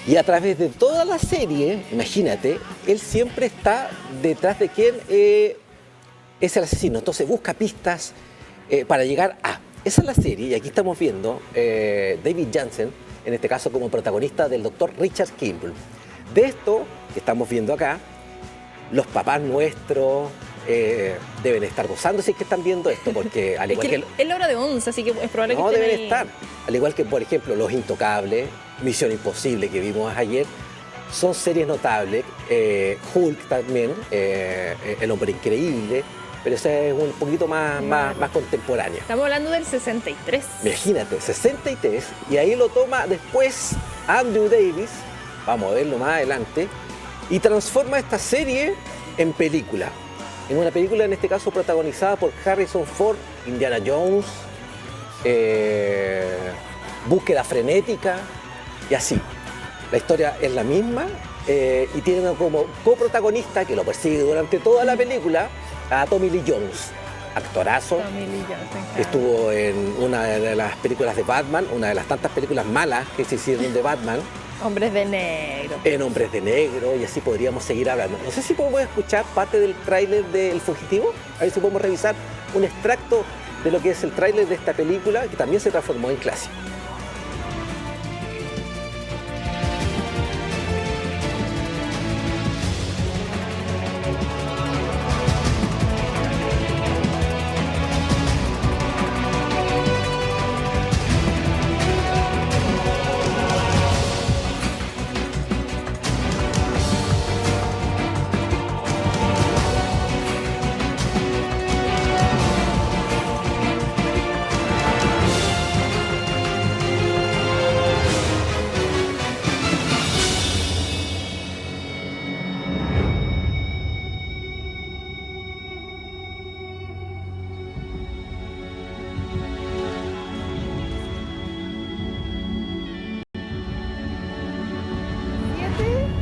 Y a través de toda la serie, imagínate, él siempre está detrás de quién es el asesino. Entonces busca pistas para llegar a... Esa es la serie, y aquí estamos viendo David Janssen, en este caso como protagonista del doctor Richard Kimball. De esto que estamos viendo acá, los papás nuestros deben estar gozando si es que están viendo esto, porque al igual que... Es la hora de 11, así que es probable que No, estén deben ahí. estar. Al igual que, por ejemplo, Los Intocables, Misión Imposible que vimos ayer, son series notables. Hulk también, El Hombre Increíble, pero esa es un poquito más contemporánea. Estamos hablando del 63. Imagínate, 63, y ahí lo toma después Andrew Davis, vamos a verlo más adelante, y transforma esta serie en película. En una película, en este caso, protagonizada por Harrison Ford, Indiana Jones, Búsqueda Frenética, y así. La historia es la misma, y tiene como coprotagonista, que lo persigue durante toda la película, a Tommy Lee Jones, actorazo. Tommy Lee Jones, me Estuvo en una de las películas de Batman, una de las tantas películas malas que se hicieron de Batman. Hombres de negro. En Hombres de Negro, y así podríamos seguir hablando. No sé si podemos escuchar parte del tráiler de El Fugitivo, a ver si podemos revisar un extracto de lo que es el tráiler de esta película, que también se transformó en clásico.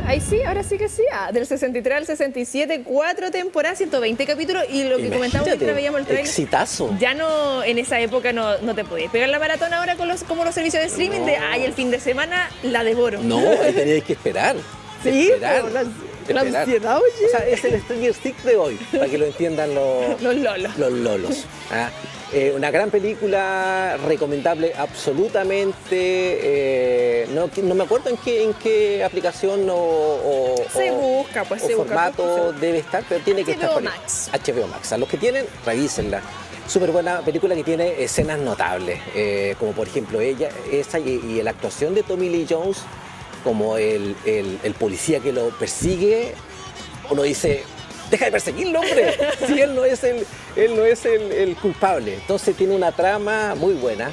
Ahí sí, ahora sí que sí. Del 63 al 67, 4 temporadas, 120 capítulos. Y lo que comentamos mientras veíamos el trailer. Exitazo. Ya no, en esa época no te podías pegar la maratón ahora con como los servicios de streaming de el fin de semana la devoro. No, ahí teníais que esperar. Sí, esperar, la ansiedad, oye. O sea, es el Stranger Things de hoy, para que lo entiendan los lolos. Los lolos. Una gran película, recomendable absolutamente. No me acuerdo en qué aplicación o formato debe estar, pero tiene que estar por ahí. HBO Max. A los que tienen, revísenla. Súper buena película que tiene escenas notables, como por ejemplo esa y la actuación de Tommy Lee Jones como el policía que lo persigue. Uno dice, deja de perseguirlo, hombre, si él no es el culpable. Entonces tiene una trama muy buena,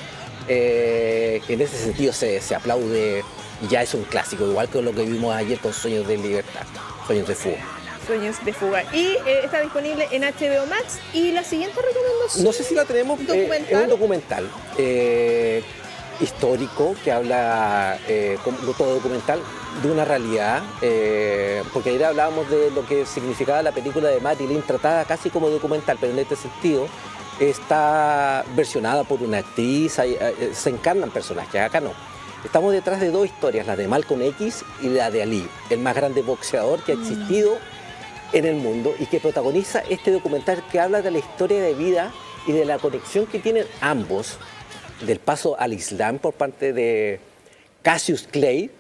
que en ese sentido se aplaude y ya es un clásico, igual que lo que vimos ayer con Sueños de Libertad, Sueños de Fuga. Sueños de Fuga. Y está disponible en HBO Max. Y la siguiente recomendación. No sé si la tenemos. Es un documental histórico que habla, como todo documental, de una realidad. Porque ayer hablábamos de lo que significaba la película de Marilyn, tratada casi como documental, pero en este sentido está versionada por una actriz, se encarnan personajes, acá no. Estamos detrás de dos historias, la de Malcolm X y la de Ali, el más grande boxeador que ha existido en el mundo y que protagoniza este documental que habla de la historia de vida y de la conexión que tienen ambos, del paso al Islam por parte de Cassius Clay.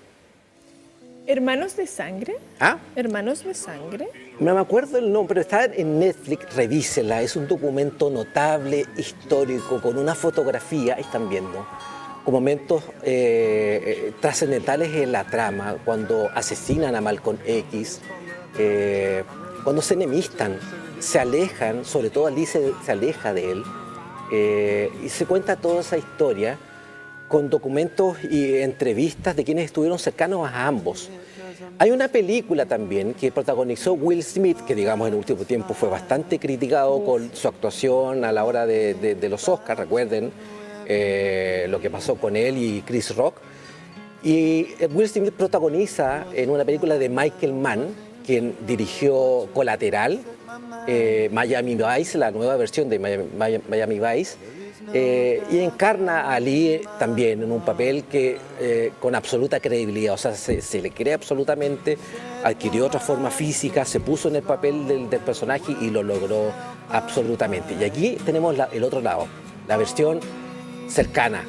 ¿Hermanos de sangre? ¿Ah? ¿Hermanos de sangre? No me acuerdo el nombre, pero está en Netflix, revísela. Es un documento notable, histórico, con una fotografía, están viendo, con momentos trascendentales en la trama, cuando asesinan a Malcolm X, cuando se enemistan, se alejan, sobre todo Ali se aleja de él, y se cuenta toda esa historia con documentos y entrevistas de quienes estuvieron cercanos a ambos. Hay una película también que protagonizó Will Smith, que digamos en el último tiempo fue bastante criticado con su actuación a la hora de los Oscars, recuerden lo que pasó con él y Chris Rock. Y Will Smith protagoniza en una película de Michael Mann, quien dirigió Colateral, Miami Vice, la nueva versión de Miami Vice, y encarna a Ali también en un papel que con absoluta credibilidad, o sea, se le cree absolutamente, adquirió otra forma física, se puso en el papel del personaje y lo logró absolutamente. Y aquí tenemos el otro lado, la versión cercana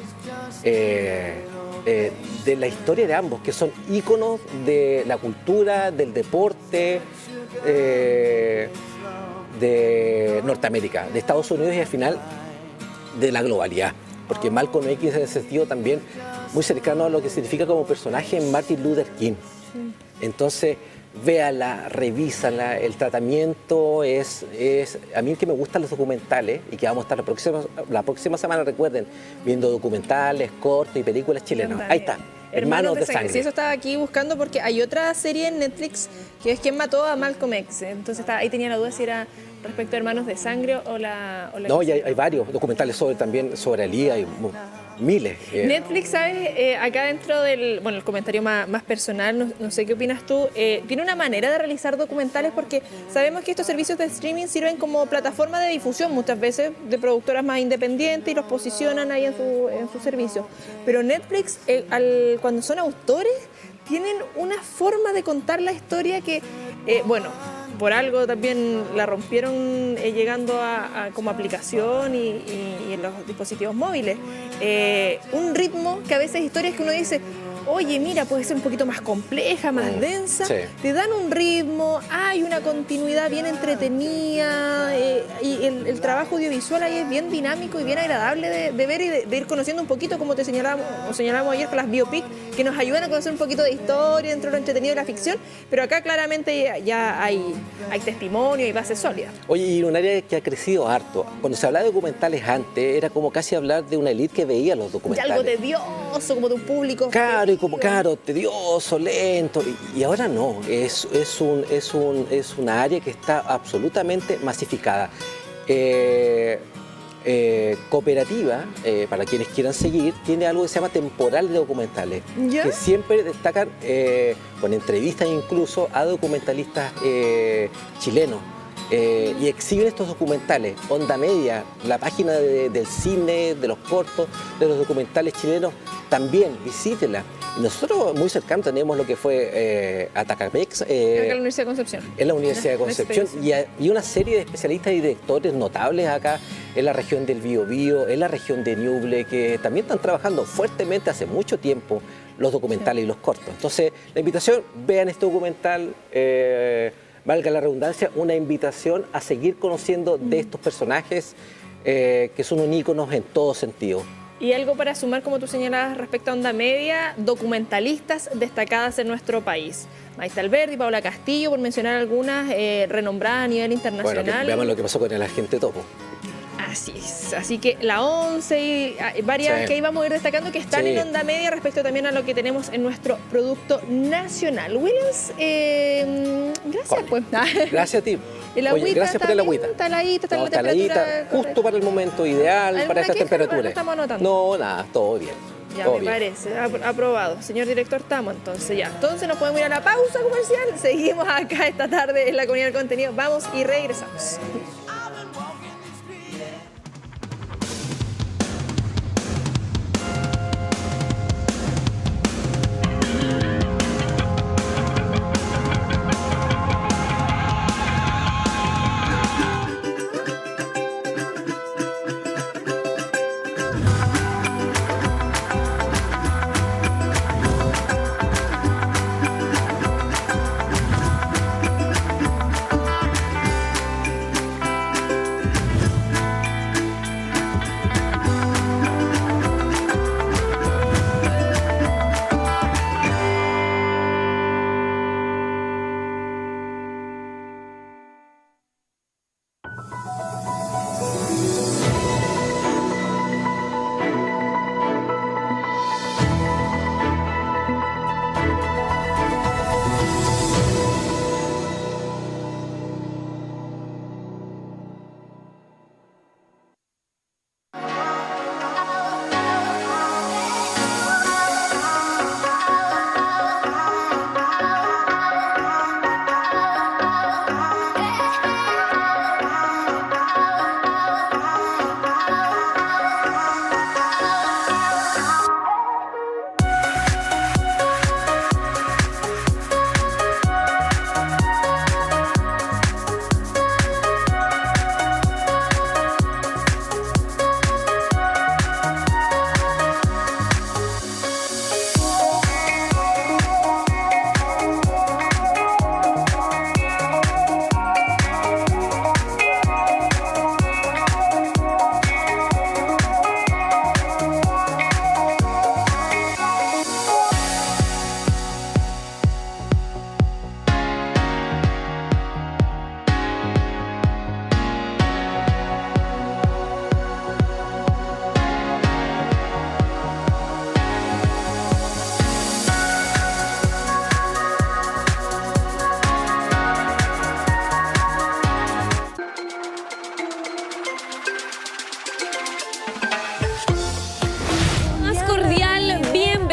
de la historia de ambos, que son íconos de la cultura, del deporte, de Norteamérica, de Estados Unidos y al final de la globalidad, porque Malcolm X en ese sentido también muy cercano a lo que significa como personaje en Martin Luther King. Entonces, véala, revísala, el tratamiento es a mí que me gustan los documentales y que vamos a estar la próxima semana, recuerden, viendo documentales, cortos y películas chilenas. Ahí está. Hermanos de sangre. Sí, eso estaba aquí buscando porque hay otra serie en Netflix que es ¿Quién mató a Malcolm X? Entonces ahí tenía la duda si era respecto a Hermanos de Sangre o la no, y hay varios documentales también sobre Ali, hay miles. Netflix, ¿sabes? Acá dentro del, el comentario más personal, no sé qué opinas tú, tiene una manera de realizar documentales porque sabemos que estos servicios de streaming sirven como plataforma de difusión muchas veces de productoras más independientes y los posicionan ahí en su servicio. Pero Netflix, cuando son autores, tienen una forma de contar la historia que, bueno, por algo también la rompieron llegando como aplicación y en los dispositivos móviles. Un ritmo que a veces historias que uno dice, oye, mira, puede ser un poquito más compleja, más densa, sí. Te dan un ritmo, hay una continuidad bien entretenida y el trabajo audiovisual ahí es bien dinámico y bien agradable de ver y de ir conociendo un poquito, como te señalábamos ayer con las biopic, que nos ayudan a conocer un poquito de historia dentro de lo entretenido de la ficción, pero acá claramente ya hay testimonio y base sólida. Oye, y un área que ha crecido harto. Cuando se hablaba de documentales antes, era como casi hablar de una élite que veía los De documentales. algo tedioso, como de un público. Claro, y como tedioso, lento, y ahora no, es una área que está absolutamente masificada. Cooperativa, para quienes quieran seguir, tiene algo que se llama temporal de documentales, ¿Ya? que siempre destacan con entrevistas incluso a documentalistas chilenos. Y exhiben estos documentales, Onda Media, la página del cine, de los cortos, de los documentales chilenos, también visítela. Y nosotros muy cercanos tenemos lo que fue Atacamex, Acá en la Universidad de Concepción. en la Universidad de Concepción, y una serie de especialistas y directores notables acá en la región del Biobío, en la región de Ñuble, que también están trabajando fuertemente hace mucho tiempo los documentales y los cortos. Entonces, la invitación, vean este documental, valga la redundancia, una invitación a seguir conociendo de estos personajes que son un íconos en todo sentido. Y algo para sumar, como tú señalabas, respecto a Onda Media, documentalistas destacadas en nuestro país. Maite Alberdi, Paula Castillo, por mencionar algunas, renombradas a nivel internacional. Bueno, veamos lo que pasó con el agente Topo. Así es. Así que la 11 y varias Sí. que íbamos a ir destacando que están Sí. en Onda Media respecto también a lo que tenemos en nuestro producto nacional. Williams, gracias pues. Gracias a ti. El Oye, agüita gracias por el bien, agüita. Está heladita, está en la taladita, temperatura justo para el momento ideal, ¿Alguna para esta queja? temperatura. No estamos anotando. No, nada, todo bien. Ya todo me bien. parece, aprobado. Señor director, estamos entonces ya. Entonces nos podemos ir a la pausa comercial. Seguimos acá esta tarde en la comunidad del contenido. Vamos y regresamos.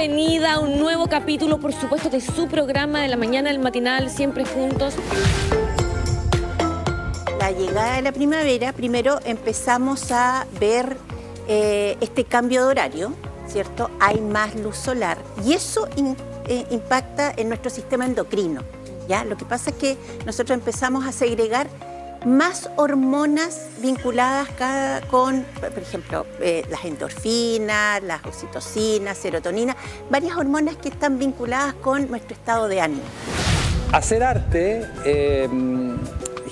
bienvenida a un nuevo capítulo, por supuesto, de su programa de la mañana, el matinal, siempre juntos. La llegada de la primavera, primero empezamos a ver este cambio de horario, ¿cierto? Hay más luz solar y eso impacta en nuestro sistema endocrino, ¿ya? Lo que pasa es que nosotros empezamos a segregar más hormonas vinculadas con, por ejemplo, las endorfinas, las oxitocinas, serotonina, varias hormonas que están vinculadas con nuestro estado de ánimo. Hacer arte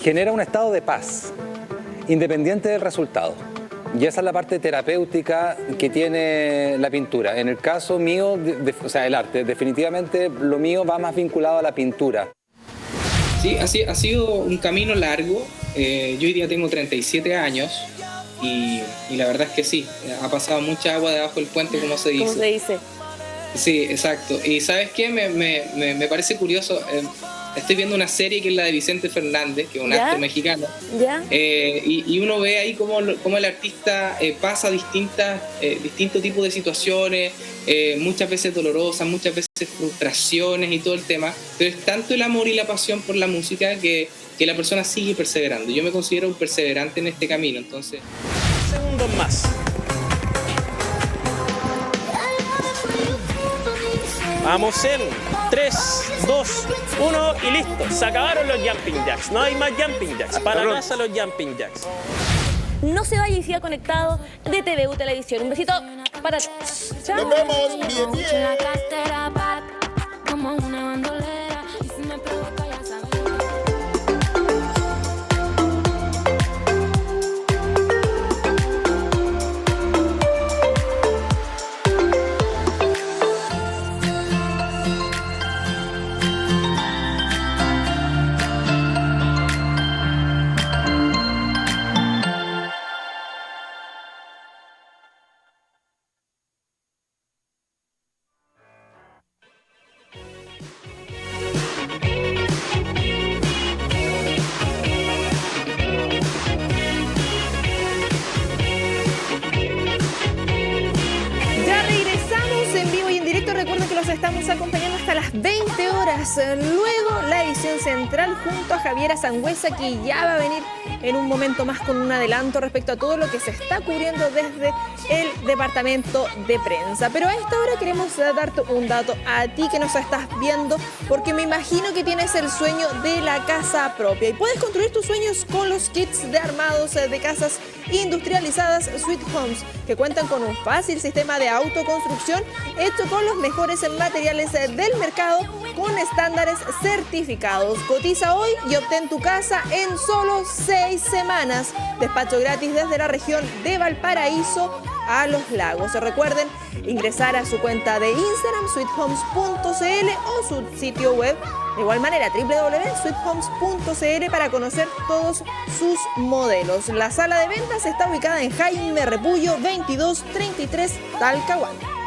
genera un estado de paz, independiente del resultado. Y esa es la parte terapéutica que tiene la pintura. En el caso mío, o sea, el arte, definitivamente lo mío va más vinculado a la pintura. Sí, ha sido un camino largo. Yo hoy día tengo 37 años y la verdad es que sí, ha pasado mucha agua debajo del puente, como se dice. ¿Cómo se dice? Sí, exacto. Y ¿sabes qué? Me parece curioso. Estoy viendo una serie que es la de Vicente Fernández, que es un actor mexicano. ¿Ya? Y uno ve ahí cómo el artista pasa distintos tipos de situaciones, muchas veces dolorosas, muchas veces frustraciones y todo el tema. Pero es tanto el amor y la pasión por la música que la persona sigue perseverando. Yo me considero un perseverante en este camino, entonces... Segundos más. Vamos en 3, 2, 1 y listo. Se acabaron los jumping jacks. No hay más jumping jacks. Para casa los jumping jacks. No se vaya y siga conectado de TVU Televisión. Un besito para todos. Chao. Nos vemos. Bien, bien. Como una bandolera, y si me provoca ya sabes. Estamos acompañando hasta las 20 horas. Luego la edición central junto a Javiera Sangüesa, que ya va a venir en un momento más con un adelanto respecto a todo lo que se está cubriendo desde el departamento de prensa. Pero a esta hora queremos darte un dato a ti que nos estás viendo, porque me imagino que tienes el sueño de la casa propia y puedes construir tus sueños con los kits de armados de casas industrializadas Sweet Homes, que cuentan con un fácil sistema de autoconstrucción hecho con los mejores materiales del mercado con estándares certificados. Cotiza hoy y obtén tu casa en solo 6 semanas. Despacho gratis desde la región de Valparaíso a Los Lagos. Recuerden ingresar a su cuenta de Instagram, sweethomes.cl, o su sitio web, de igual manera, www.sweethomes.cl, para conocer todos sus modelos. La sala de ventas está ubicada en Jaime Repullo 2233, Talcahuano.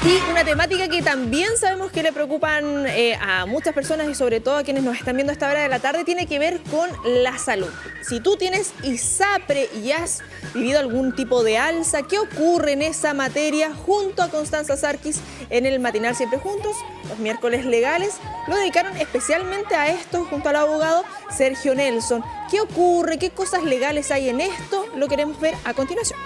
Y una temática que también sabemos que le preocupan a muchas personas y sobre todo a quienes nos están viendo a esta hora de la tarde, tiene que ver con la salud. Si tú tienes ISAPRE y has vivido algún tipo de alza, ¿qué ocurre en esa materia? Junto a Constanza Sarkis en el matinal Siempre Juntos, los miércoles legales, lo dedicaron especialmente a esto junto al abogado Sergio Nelson. ¿Qué ocurre? ¿Qué cosas legales hay en esto? Lo queremos ver a continuación.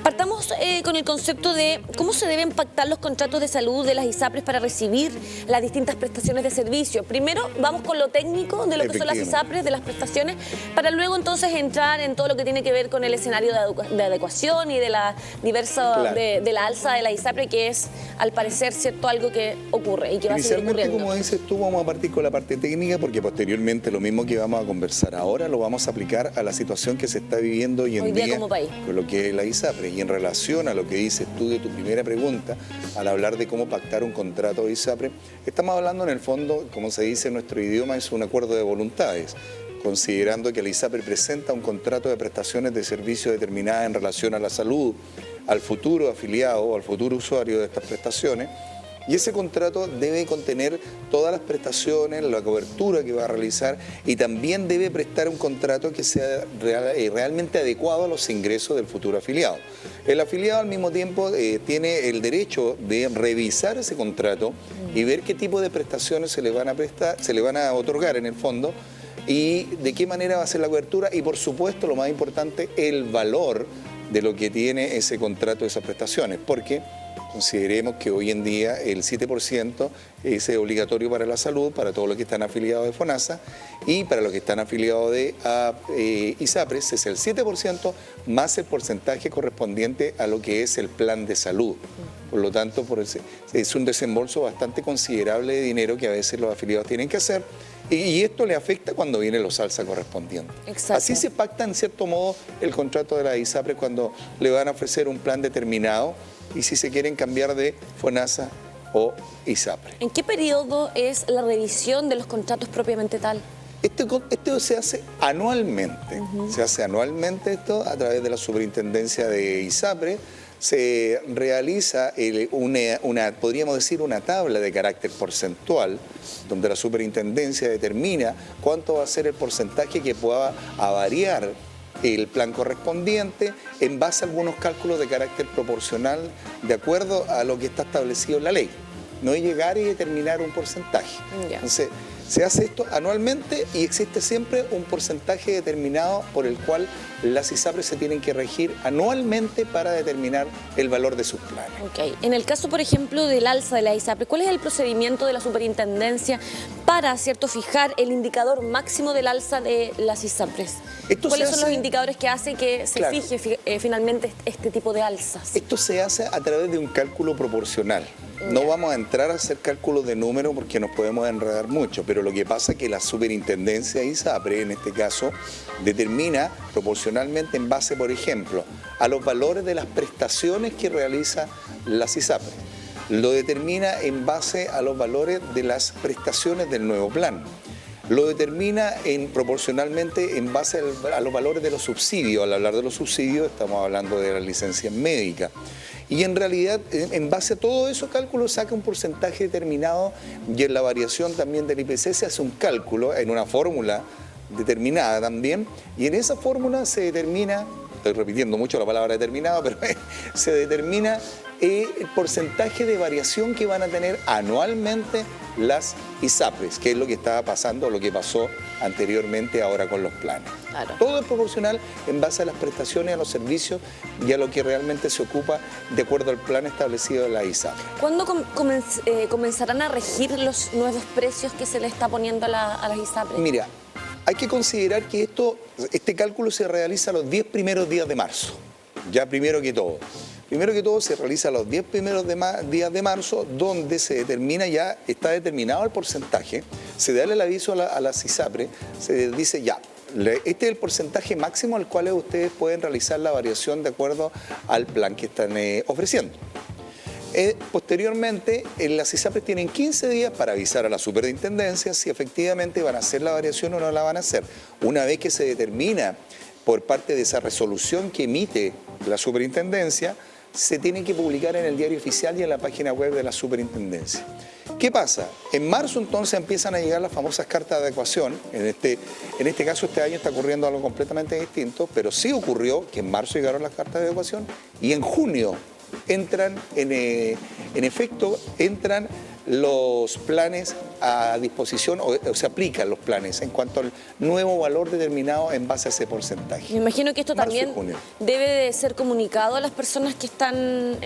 Partamos con el concepto de cómo se deben pactar los contratos de salud de las ISAPRES para recibir las distintas prestaciones de servicio. Primero vamos con lo técnico de lo que son las ISAPRES, de las prestaciones, para luego entonces entrar en todo lo que tiene que ver con el escenario de adecuación y de la diversa, de la alza de la ISAPRE, que es al parecer cierto algo que ocurre y que va a seguir ocurriendo. Como dices tú, vamos a partir con la parte técnica, porque posteriormente lo mismo que vamos a conversar ahora lo vamos a aplicar a la situación que se está viviendo hoy en día como país, con lo que es la ISAPRE. Y en relación a lo que dices tú de tu primera pregunta, al hablar de cómo pactar un contrato de ISAPRE, estamos hablando en el fondo, como se dice en nuestro idioma, es un acuerdo de voluntades, considerando que la ISAPRE presenta un contrato de prestaciones de servicio determinada en relación a la salud, al futuro afiliado o al futuro usuario de estas prestaciones, Y ese contrato debe contener todas las prestaciones, la cobertura que va a realizar y también debe prestar un contrato que sea realmente adecuado a los ingresos del futuro afiliado. El afiliado al mismo tiempo tiene el derecho de revisar ese contrato y ver qué tipo de prestaciones se le van a prestar, se le van a otorgar en el fondo y de qué manera va a ser la cobertura y por supuesto lo más importante, el valor de lo que tiene ese contrato, esas prestaciones, porque consideremos que hoy en día el 7% es obligatorio para la salud, para todos los que están afiliados de FONASA y para los que están afiliados de ISAPRES es el 7% más el porcentaje correspondiente a lo que es el plan de salud. Por lo tanto, es un desembolso bastante considerable de dinero que a veces los afiliados tienen que hacer y esto le afecta cuando vienen los alzas correspondientes. Exacto. Así se pacta en cierto modo el contrato de la ISAPRES cuando le van a ofrecer un plan determinado y si se quieren cambiar de FONASA o ISAPRES. ¿En qué periodo es la revisión de los contratos propiamente tal? Esto se hace anualmente. Se hace anualmente esto a través de la superintendencia de ISAPRES. Se realiza podríamos decir, una tabla de carácter porcentual, donde la superintendencia determina cuánto va a ser el porcentaje que pueda variar el plan correspondiente en base a algunos cálculos de carácter proporcional de acuerdo a lo que está establecido en la ley. No es llegar y determinar un porcentaje. Entonces, se hace esto anualmente y existe siempre un porcentaje determinado por el cual las ISAPRES se tienen que regir anualmente para determinar el valor de sus planes. Okay. En el caso, por ejemplo, del alza de la ISAPRES, ¿cuál es el procedimiento de la superintendencia para, ¿cierto?, fijar el indicador máximo del alza de las ISAPRES? ¿Cuáles son los indicadores que hacen que se fije finalmente este tipo de alzas? Esto se hace a través de un cálculo proporcional. No vamos a entrar a hacer cálculos de números porque nos podemos enredar mucho, pero lo que pasa es que la superintendencia ISAPRES, en este caso, determina proporcionalmente en base, por ejemplo, a los valores de las prestaciones que realiza las ISAPRES. Lo determina en base a los valores de las prestaciones del nuevo plan. Lo determina proporcionalmente en base a los valores de los subsidios. Al hablar de los subsidios estamos hablando de las licencias médicas. Y en realidad, en base a todos esos cálculos, saca un porcentaje determinado y en la variación también del IPC se hace un cálculo en una fórmula determinada también. Y en esa fórmula se determina, estoy repitiendo mucho la palabra determinado, pero se determina el porcentaje de variación que van a tener anualmente las ISAPRES, que es lo que estaba pasando, lo que pasó anteriormente ahora con los planes. Claro. Todo es proporcional en base a las prestaciones, a los servicios y a lo que realmente se ocupa de acuerdo al plan establecido de la ISAPRES. ¿Cuándo comenzarán a regir los nuevos precios que se le está poniendo a las ISAPRES? Mira, hay que considerar que este cálculo se realiza los 10 primeros días de marzo, ya primero que todo. Primero que todo se realiza los 10 primeros días de marzo, donde se determina, ya está determinado el porcentaje, se da el aviso a las ISAPRES, se dice ya, este es el porcentaje máximo al cual ustedes pueden realizar la variación de acuerdo al plan que están ofreciendo. Posteriormente, las ISAPRES tienen 15 días para avisar a la superintendencia si efectivamente van a hacer la variación o no la van a hacer. Una vez que se determina por parte de esa resolución que emite la superintendencia, se tiene que publicar en el diario oficial y en la página web de la superintendencia. ¿Qué pasa? En marzo entonces empiezan a llegar las famosas cartas de adecuación. En este caso este año está ocurriendo algo completamente distinto, pero sí ocurrió que en marzo llegaron las cartas de adecuación y en junio entran, en efecto, entran los planes a disposición o se aplican los planes en cuanto al nuevo valor determinado en base a ese porcentaje. Me imagino que esto también debe de ser comunicado a las personas que están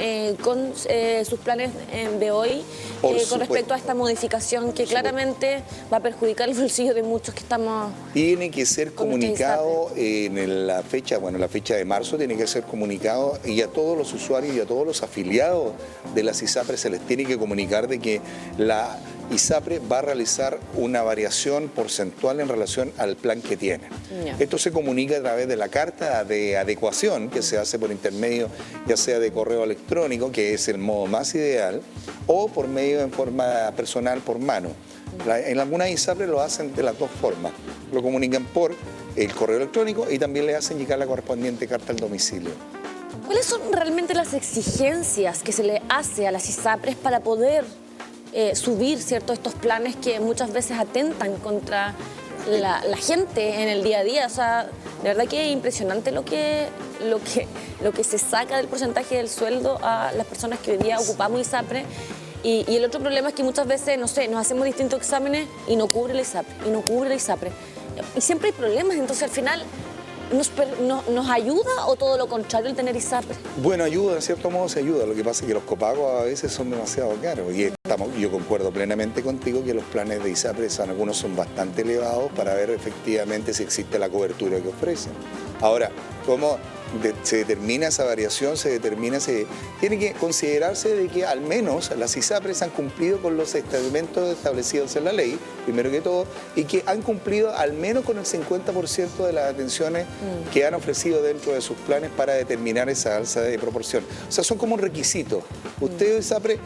con sus planes de hoy con respecto a esta modificación que claramente va a perjudicar el bolsillo de muchos que estamos... Tiene que ser comunicado en la fecha, la fecha de marzo tiene que ser comunicado y a todos los usuarios y a todos los afiliados de las ISAPRES se les tiene que comunicar de que la ISAPRES va a realizar una variación porcentual en relación al plan que tiene. Esto se comunica a través de la carta de adecuación que se hace por intermedio ya sea de correo electrónico, que es el modo más ideal, o por medio en forma personal por mano. En algunas ISAPRES lo hacen de las dos formas. Lo comunican por el correo electrónico y también le hacen llegar la correspondiente carta al domicilio. ¿Cuáles son realmente las exigencias que se le hace a las ISAPRES para poder subir, ¿cierto?, estos planes que muchas veces atentan contra la gente en el día a día. O sea, de verdad que es impresionante lo que se saca del porcentaje del sueldo a las personas que hoy día ocupamos ISAPRE. Y el otro problema es que muchas veces, no sé, nos hacemos distintos exámenes y no cubre la ISAPRE, y siempre hay problemas, entonces al final ¿nos ayuda o todo lo contrario el tener ISAPRE? Bueno, ayuda, en cierto modo se ayuda. Lo que pasa es que los copagos a veces son demasiado caros. Y yo concuerdo plenamente contigo que los planes de ISAPRE, algunos son bastante elevados para ver efectivamente si existe la cobertura que ofrecen. Ahora, ¿cómo se determina esa variación? Tiene que considerarse de que al menos las ISAPRES han cumplido con los estamentos establecidos en la ley, primero que todo, y que han cumplido al menos con el 50% de las atenciones que han ofrecido dentro de sus planes para determinar esa alza de proporción. O sea, son como un requisito. Usted, ISAPRE,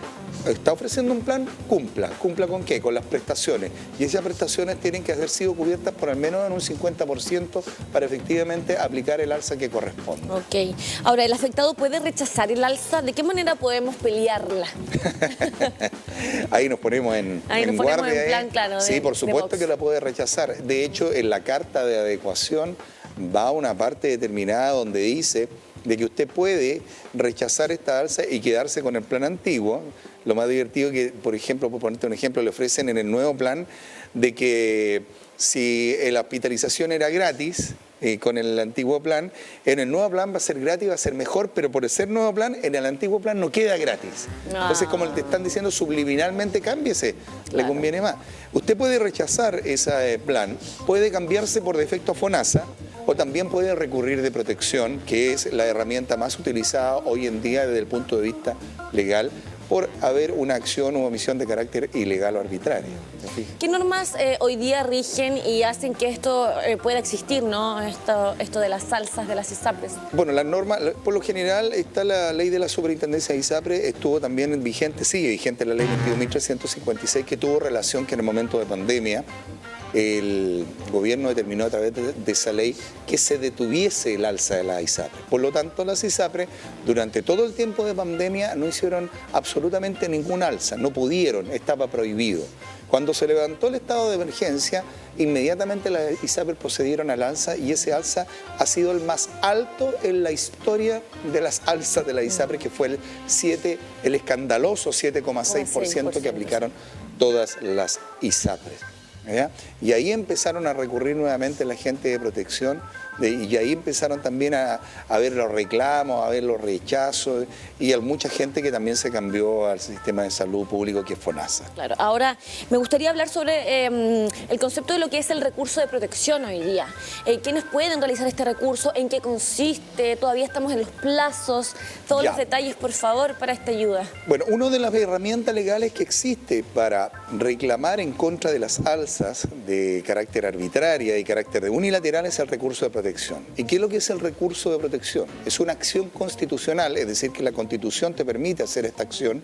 está ofreciendo un plan, cumpla. ¿Cumpla con qué? Con las prestaciones. Y esas prestaciones tienen que haber sido cubiertas por al menos en un 50% para efectivamente aplicar el alza que corresponde. Ok. Ahora, ¿el afectado puede rechazar el alza? ¿De qué manera podemos pelearla? Ahí nos ponemos en guardia. En plan, claro, sí, por supuesto que la puede rechazar. De hecho, en la carta de adecuación va una parte determinada donde dice de que usted puede rechazar esta alza y quedarse con el plan antiguo. Lo más divertido que, por ejemplo, por ponerte un ejemplo, le ofrecen en el nuevo plan de que si la hospitalización era gratis, con el antiguo plan, en el nuevo plan va a ser gratis, va a ser mejor, pero por ser nuevo plan, en el antiguo plan no queda gratis. Entonces, como te están diciendo subliminalmente, cámbiese, le conviene más. Usted puede rechazar ese plan, puede cambiarse por defecto a FONASA, o también puede recurrir de protección, que es la herramienta más utilizada hoy en día desde el punto de vista legal, por haber una acción o omisión de carácter ilegal o arbitrario. ¿Qué normas hoy día rigen y hacen que esto pueda existir, ¿no? Esto de las alzas de las ISAPRES? Bueno, las normas, por lo general, está la ley de la superintendencia de ISAPRE, estuvo también vigente, sigue vigente la ley 22.356, que tuvo relación que en el momento de pandemia el gobierno determinó a través de esa ley que se detuviese el alza de la ISAPRE. Por lo tanto, las ISAPRE durante todo el tiempo de pandemia no hicieron absolutamente ningún alza, no pudieron, estaba prohibido. Cuando se levantó el estado de emergencia, inmediatamente las ISAPRE procedieron al alza y ese alza ha sido el más alto en la historia de las alzas de la ISAPRE, que fue el escandaloso 7,6% que aplicaron todas las ISAPRES. ¿Ya? Y ahí empezaron a recurrir nuevamente la gente de protección y ahí empezaron también a ver los reclamos, a ver los rechazos y hay mucha gente que también se cambió al sistema de salud público que es FONASA. Claro, ahora me gustaría hablar sobre el concepto de lo que es el recurso de protección hoy día. ¿Quiénes pueden realizar este recurso? ¿En qué consiste? Todavía estamos en los plazos. Todos los detalles, por favor, para esta ayuda. Bueno, una de las herramientas legales que existe para reclamar en contra de las alzas de carácter arbitraria y carácter unilateral es el recurso de protección. ¿Y qué es lo que es el recurso de protección? Es una acción constitucional, es decir, que la Constitución te permite hacer esta acción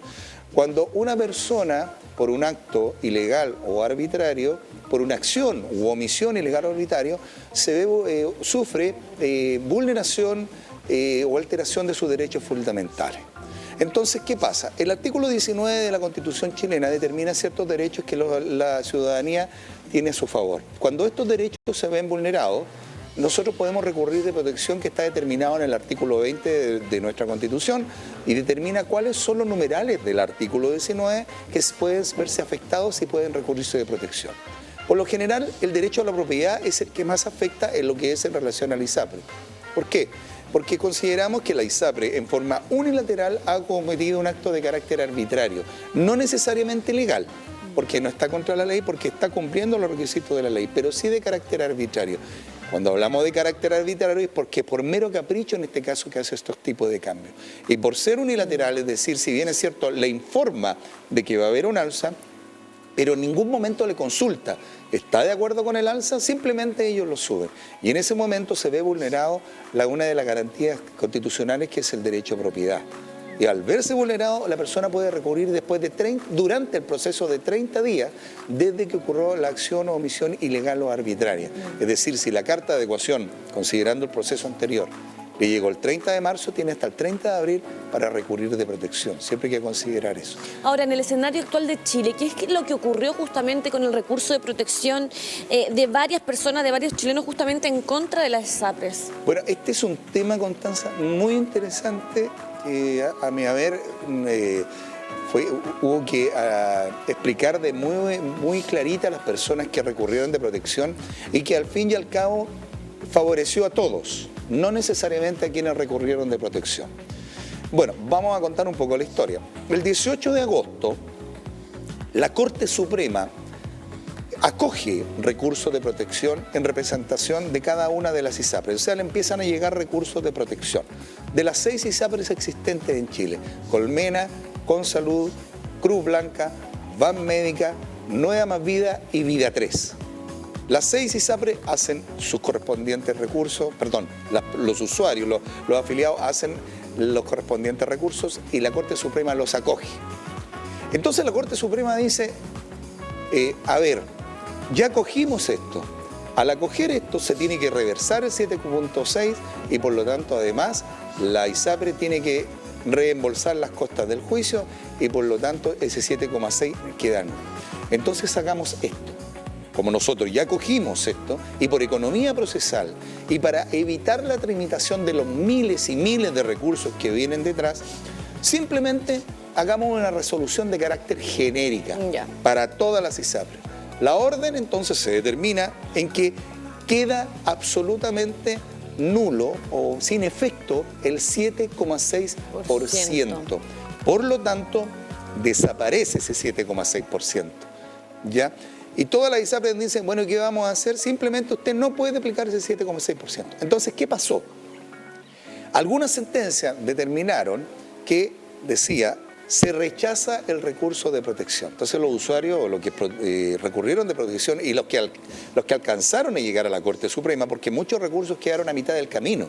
cuando una persona, por un acto ilegal o arbitrario, por una acción u omisión ilegal o arbitrario, sufre vulneración o alteración de sus derechos fundamentales. Entonces, ¿qué pasa? El artículo 19 de la Constitución chilena determina ciertos derechos que la ciudadanía tiene a su favor. Cuando estos derechos se ven vulnerados, nosotros podemos recurrir de protección que está determinado en el artículo 20 de nuestra Constitución y determina cuáles son los numerales del artículo 19 que pueden verse afectados y pueden recurrirse de protección. Por lo general, el derecho a la propiedad es el que más afecta en lo que es en relación al ISAPRE. ¿Por qué? Porque consideramos que la ISAPRE en forma unilateral ha cometido un acto de carácter arbitrario, no necesariamente legal, porque no está contra la ley, porque está cumpliendo los requisitos de la ley, pero sí de carácter arbitrario. Cuando hablamos de carácter arbitrario es porque por mero capricho, en este caso, que hace estos tipos de cambios. Y por ser unilateral, es decir, si bien es cierto, le informa de que va a haber un alza, pero en ningún momento le consulta. ¿Está de acuerdo con el alza? Simplemente ellos lo suben. Y en ese momento se ve vulnerado una de las garantías constitucionales, que es el derecho a propiedad. Y al verse vulnerado, la persona puede recurrir durante el proceso de 30 días desde que ocurrió la acción o omisión ilegal o arbitraria. Es decir, si la carta de adecuación, considerando el proceso anterior, Le llegó el 30 de marzo, tiene hasta el 30 de abril para recurrir de protección. Siempre hay que considerar eso. Ahora, en el escenario actual de Chile, ¿qué es lo que ocurrió justamente con el recurso de protección de varias personas, de varios chilenos, justamente en contra de las ISAPRES? Bueno, este es un tema, Constanza, muy interesante que a mi haber hubo que explicar de muy clarita a las personas que recurrieron de protección y que al fin y al cabo favoreció a todos, no necesariamente a quienes recurrieron de protección. Bueno, vamos a contar un poco la historia. El 18 de agosto, la Corte Suprema acoge recursos de protección en representación de cada una de las ISAPRES. O sea, le empiezan a llegar recursos de protección. De las 6 ISAPRES existentes en Chile, Colmena, Consalud, Cruz Blanca, Van Médica, Nueva Más Vida y Vida 3. Las 6 ISAPRES hacen sus correspondientes recursos, perdón, los usuarios, los afiliados hacen los correspondientes recursos y la Corte Suprema los acoge. Entonces la Corte Suprema dice, a ver, ya acogimos esto. Al acoger esto se tiene que reversar el 7.6 y por lo tanto además la ISAPRE tiene que reembolsar las costas del juicio y por lo tanto ese 7.6 queda nulo. Entonces sacamos esto. Como nosotros ya cogimos esto, y por economía procesal, y para evitar la tramitación de los miles y miles de recursos que vienen detrás, simplemente hagamos una resolución de carácter genérica para todas las ISAPRES. La orden entonces se determina en que queda absolutamente nulo o sin efecto el 7,6%. Por lo tanto, desaparece ese 7,6%. ¿Ya? Y todas las ISAPRES dicen, bueno, ¿qué vamos a hacer? Simplemente usted no puede aplicar ese 7,6%. Entonces, ¿qué pasó? Algunas sentencias determinaron que, decía, se rechaza el recurso de protección. Entonces los usuarios, los que recurrieron de protección y los que alcanzaron a llegar a la Corte Suprema, porque muchos recursos quedaron a mitad del camino,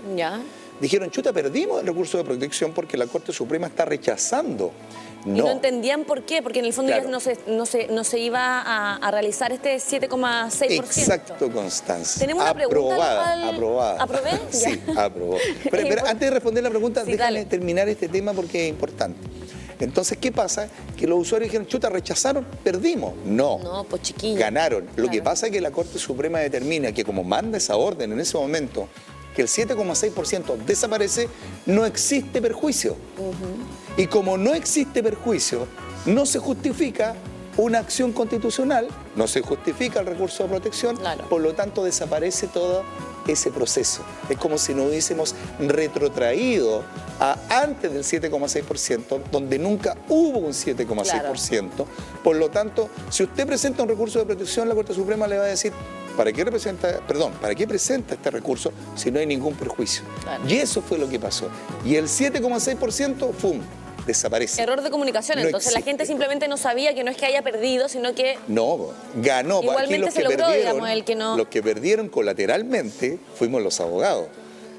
dijeron, chuta, perdimos el recurso de protección porque la Corte Suprema está rechazando. Y no entendían por qué, porque en el fondo ya no se iba a realizar este 7,6%. Exacto, Constanza. Tenemos una pregunta. Aprobada. ¿Aprobé? Sí, aprobó. Pero antes de responder la pregunta, déjame terminar este tema porque es importante. Entonces, ¿qué pasa? Que los usuarios dijeron, chuta, rechazaron, perdimos. No, pues chiquillo. Ganaron. Lo que pasa es que la Corte Suprema determina que como manda esa orden en ese momento, que el 7,6% desaparece, no existe perjuicio. Y como no existe perjuicio, no se justifica una acción constitucional, no se justifica el recurso de protección, por lo tanto desaparece todo ese proceso. Es como si nos hubiésemos retrotraído a antes del 7,6%, donde nunca hubo un 7,6%. Por lo tanto, si usted presenta un recurso de protección, la Corte Suprema le va a decir, ¿para qué presenta este recurso si no hay ningún perjuicio? Y eso fue lo que pasó. Y el 7,6%, ¡fum!, desaparece. Error de comunicación, entonces la gente simplemente no sabía que no es que haya perdido, sino que... No, ganó. Igualmente se logró, digamos, el que no... Los que perdieron colateralmente fuimos los abogados,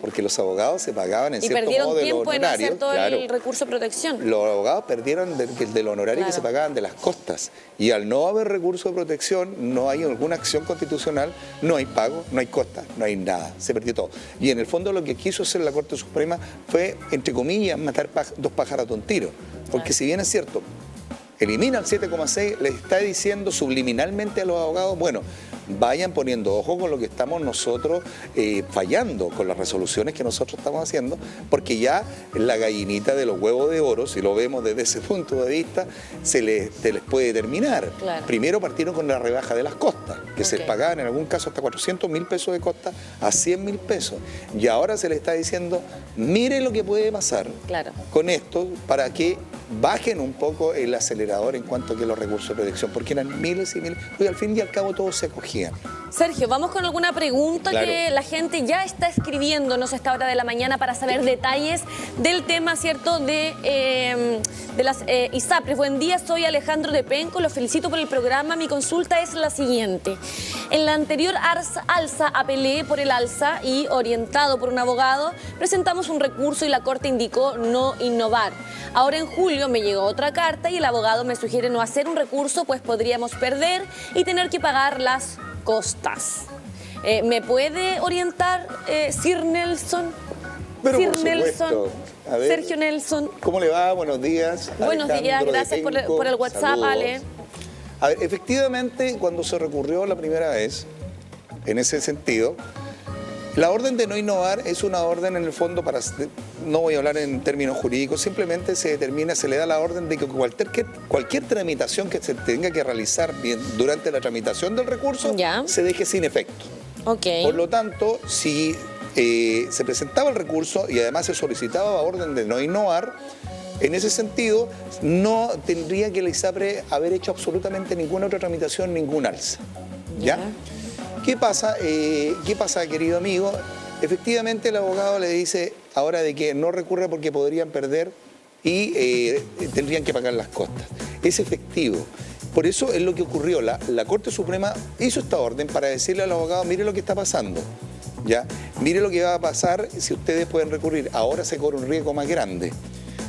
porque los abogados se pagaban en cierto modo de los honorarios. Y perdieron tiempo en hacer todo el recurso de protección. Los abogados perdieron del honorario que se pagaban de las costas. Y al no haber recurso de protección, no hay alguna acción constitucional, no hay pago, no hay costas, no hay nada. Se perdió todo. Y en el fondo lo que quiso hacer la Corte Suprema fue, entre comillas, matar dos pájaros de un tiro. Porque si bien es cierto, elimina el 7,6, le está diciendo subliminalmente a los abogados, bueno, vayan poniendo ojo con lo que estamos nosotros fallando, con las resoluciones que nosotros estamos haciendo, porque ya la gallinita de los huevos de oro, si lo vemos desde ese punto de vista, se les puede terminar. Primero partieron con la rebaja de las costas, que se pagaban en algún caso hasta 400.000 pesos de costa a 100.000 pesos. Y ahora se les está diciendo, mire lo que puede pasar con esto para que bajen un poco el acelerador en cuanto a que los recursos de protección, porque eran miles y miles, y al fin y al cabo todos se acogían. Sergio, vamos con alguna pregunta que la gente ya está escribiéndonos a esta hora de la mañana para saber detalles del tema, ¿cierto?, de las ISAPRES. Buen día, soy Alejandro de Penco, los felicito por el programa. Mi consulta es la siguiente. En la anterior alza apelé por el alza y, orientado por un abogado, presentamos un recurso y la Corte indicó no innovar. Ahora en julio me llegó otra carta y el abogado me sugiere no hacer un recurso, pues podríamos perder y tener que pagar las costas. ¿Me puede orientar, Sir Nelson? Pero Sir por Nelson, supuesto. A ver, Sergio Nelson. ¿cómo le va? Buenos días. Buenos días, Alejandro de gracias por Penco, el WhatsApp, saludos. Ale. A ver, efectivamente, cuando se recurrió la primera vez, en ese sentido, la orden de no innovar es una orden en el fondo para, no voy a hablar en términos jurídicos, simplemente se determina, se le da la orden de que cualquier tramitación que se tenga que realizar durante la tramitación del recurso se deje sin efecto. Okay. Por lo tanto, si se presentaba el recurso y además se solicitaba la orden de no innovar, en ese sentido no tendría que la ISAPRE haber hecho absolutamente ninguna otra tramitación, ningún alza. ¿Ya? ¿Qué pasa, querido amigo? Efectivamente, el abogado le dice ahora de que no recurre porque podrían perder y tendrían que pagar las costas. Es efectivo. Por eso es lo que ocurrió. La Corte Suprema hizo esta orden para decirle al abogado, mire lo que está pasando. ¿Ya? Mire lo que va a pasar si ustedes pueden recurrir. Ahora se corre un riesgo más grande.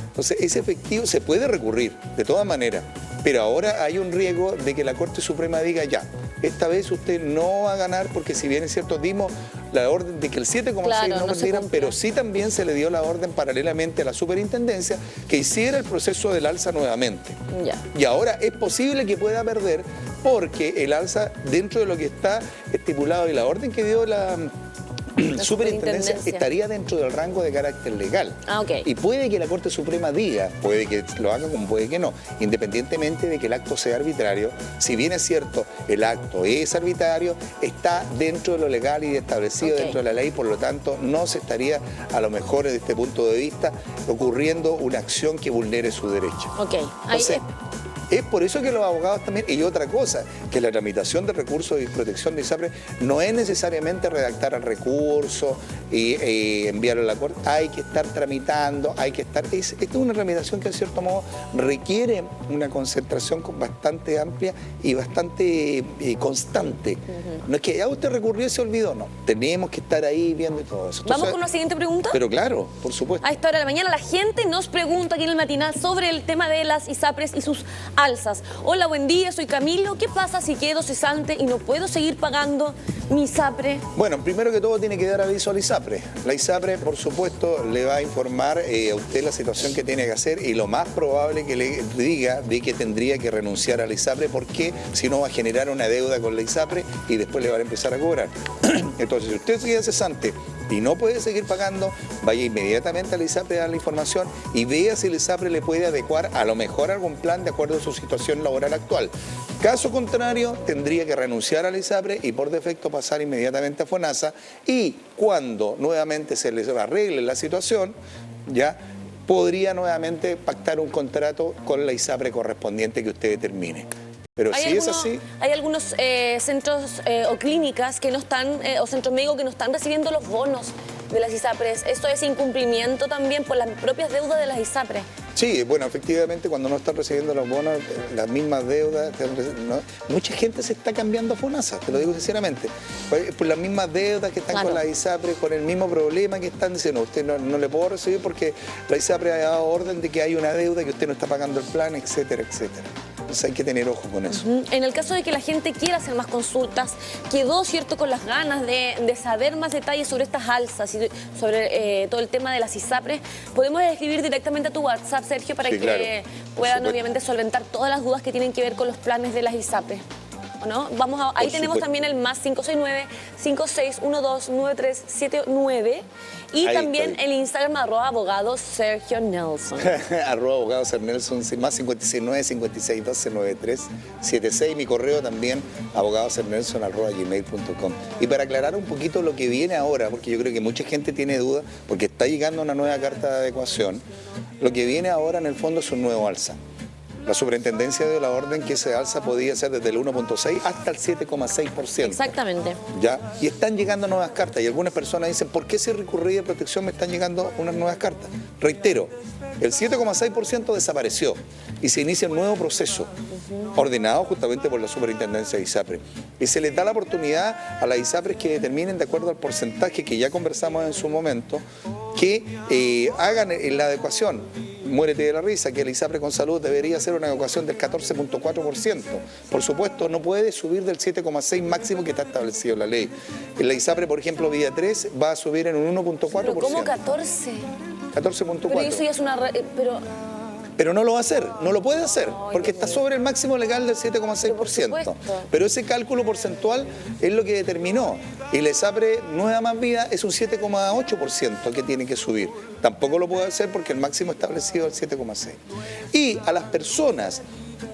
Entonces, es efectivo, se puede recurrir, de todas maneras. Pero ahora hay un riesgo de que la Corte Suprema diga ya, esta vez usted no va a ganar porque si bien es cierto, dimos la orden de que el 7,6 no perdieran, pero sí también se le dio la orden paralelamente a la superintendencia que hiciera el proceso del alza nuevamente. Y ahora es posible que pueda perder porque el alza dentro de lo que está estipulado y la orden que dio la superintendencia estaría dentro del rango de carácter legal. Y puede que la Corte Suprema diga, puede que lo haga como puede que no, independientemente de que el acto sea arbitrario, si bien es cierto, el acto es arbitrario, está dentro de lo legal y establecido dentro de la ley, por lo tanto no se estaría, a lo mejor desde este punto de vista, ocurriendo una acción que vulnere su derecho. Entonces, es por eso que los abogados también, y otra cosa, que la tramitación de recursos y protección de ISAPRE no es necesariamente redactar el recurso y enviarlo a la Corte, hay que estar tramitando, hay que estar... Esta es una tramitación que en cierto modo requiere una concentración bastante amplia y bastante constante. No es que ya usted recurrió y se olvidó, no. Tenemos que estar ahí viendo todo eso. Entonces, ¿vamos con una siguiente pregunta? Pero claro, por supuesto. A esta hora de la mañana la gente nos pregunta aquí en el matinal sobre el tema de las ISAPRES y sus alzas. Hola, buen día, soy Camilo. ¿Qué pasa si quedo cesante y no puedo seguir pagando mi ISAPRE? Bueno, primero que todo tiene que dar aviso a la ISAPRE. La ISAPRE, por supuesto, le va a informar a usted la situación que tiene que hacer y lo más probable que le diga de que tendría que renunciar a la ISAPRE porque si no va a generar una deuda con la ISAPRE y después le van a empezar a cobrar. Entonces, si usted sigue cesante y no puede seguir pagando, vaya inmediatamente a la ISAPRE a dar la información y vea si la ISAPRE le puede adecuar a lo mejor algún plan de acuerdo a su situación laboral actual. Caso contrario, tendría que renunciar a la ISAPRE y por defecto pasar inmediatamente a FONASA y cuando nuevamente se les arregle la situación, ya podría nuevamente pactar un contrato con la ISAPRE correspondiente que usted determine. Pero si es así... Hay algunos centros o clínicas que no están, o centros médicos que no están recibiendo los bonos de las ISAPRES. ¿Esto es incumplimiento también por las propias deudas de las ISAPRES? Sí, bueno, efectivamente cuando no están recibiendo los bonos, las mismas deudas, ¿no? Mucha gente se está cambiando a FONASA, te lo digo sinceramente, por las mismas deudas que están con la ISAPRE, con el mismo problema que están diciendo, usted no le puedo recibir porque la ISAPRE ha dado orden de que hay una deuda, que usted no está pagando el plan, etcétera, etcétera. Entonces hay que tener ojo con eso. En el caso de que la gente quiera hacer más consultas, quedó cierto con las ganas de saber más detalles sobre estas alzas y sobre todo el tema de las ISAPRES, podemos escribir directamente a tu WhatsApp, Sergio, para que puedan obviamente solventar todas las dudas que tienen que ver con los planes de las ISAPRES. ¿O no? Ahí tenemos también el más 569-5612-9379 y ahí también el Instagram @abogado Sergio Nelson. @abogado Sergio Nelson, más 569-5612-9376. Mi correo también, abogadosernelson@gmail.com. Y para aclarar un poquito lo que viene ahora, porque yo creo que mucha gente tiene dudas, porque está llegando una nueva carta de adecuación, lo que viene ahora en el fondo es un nuevo alza. La superintendencia dio la orden que ese alza podía ser desde el 1,6 hasta el 7,6%. Exactamente. ¿Ya? Y están llegando nuevas cartas y algunas personas dicen, ¿por qué si recurrí de protección me están llegando unas nuevas cartas? Reitero, el 7,6% desapareció y se inicia un nuevo proceso ordenado justamente por la superintendencia de ISAPRE. Y se les da la oportunidad a las ISAPRES que determinen de acuerdo al porcentaje que ya conversamos en su momento, que hagan la adecuación. muérete de la risa, que el ISAPRE con salud debería ser una ecuación del 14.4%. Por supuesto, no puede subir del 7,6% máximo que está establecido en la ley. La ISAPRE, por ejemplo, vía 3 va a subir en un 1.4%. ¿Pero cómo 14? 14.4%. Pero eso ya es una... Pero no lo va a hacer, no lo puede hacer, porque está sobre el máximo legal del 7,6%. Pero ese cálculo porcentual es lo que determinó. Y la ISAPRE Nueva Más Vida es un 7,8% que tiene que subir. Tampoco lo puede hacer porque el máximo establecido es el 7,6%. Y a las personas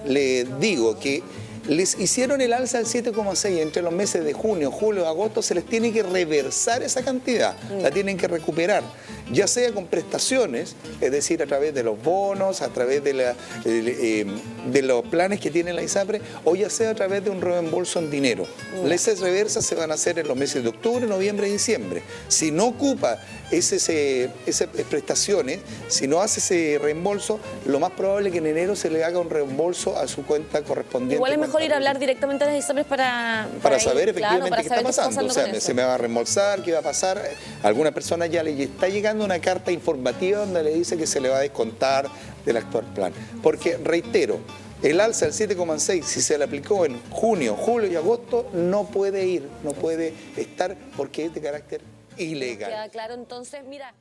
les digo que les hicieron el alza del 7,6 entre los meses de junio, julio, agosto, se les tiene que reversar esa cantidad, la tienen que recuperar, ya sea con prestaciones, es decir, a través de los bonos, a través de los planes que tiene la ISAPRE, o ya sea a través de un reembolso en dinero. Esas reversas se van a hacer en los meses de octubre, noviembre y diciembre. Si no ocupa esas prestaciones, si no hace ese reembolso, lo más probable es que en enero se le haga un reembolso a su cuenta correspondiente. Igual es mejor ir a hablar directamente a las ISAPRES para saber efectivamente claro, qué está pasando. O sea, se me va a reembolsar, qué va a pasar. A alguna persona ya le está llegando una carta informativa donde le dice que se le va a descontar del actual plan. Porque, reitero, el alza del 7,6, si se le aplicó en junio, julio y agosto, no puede ir, no puede estar porque es de carácter ilegal. Queda claro, entonces, mira...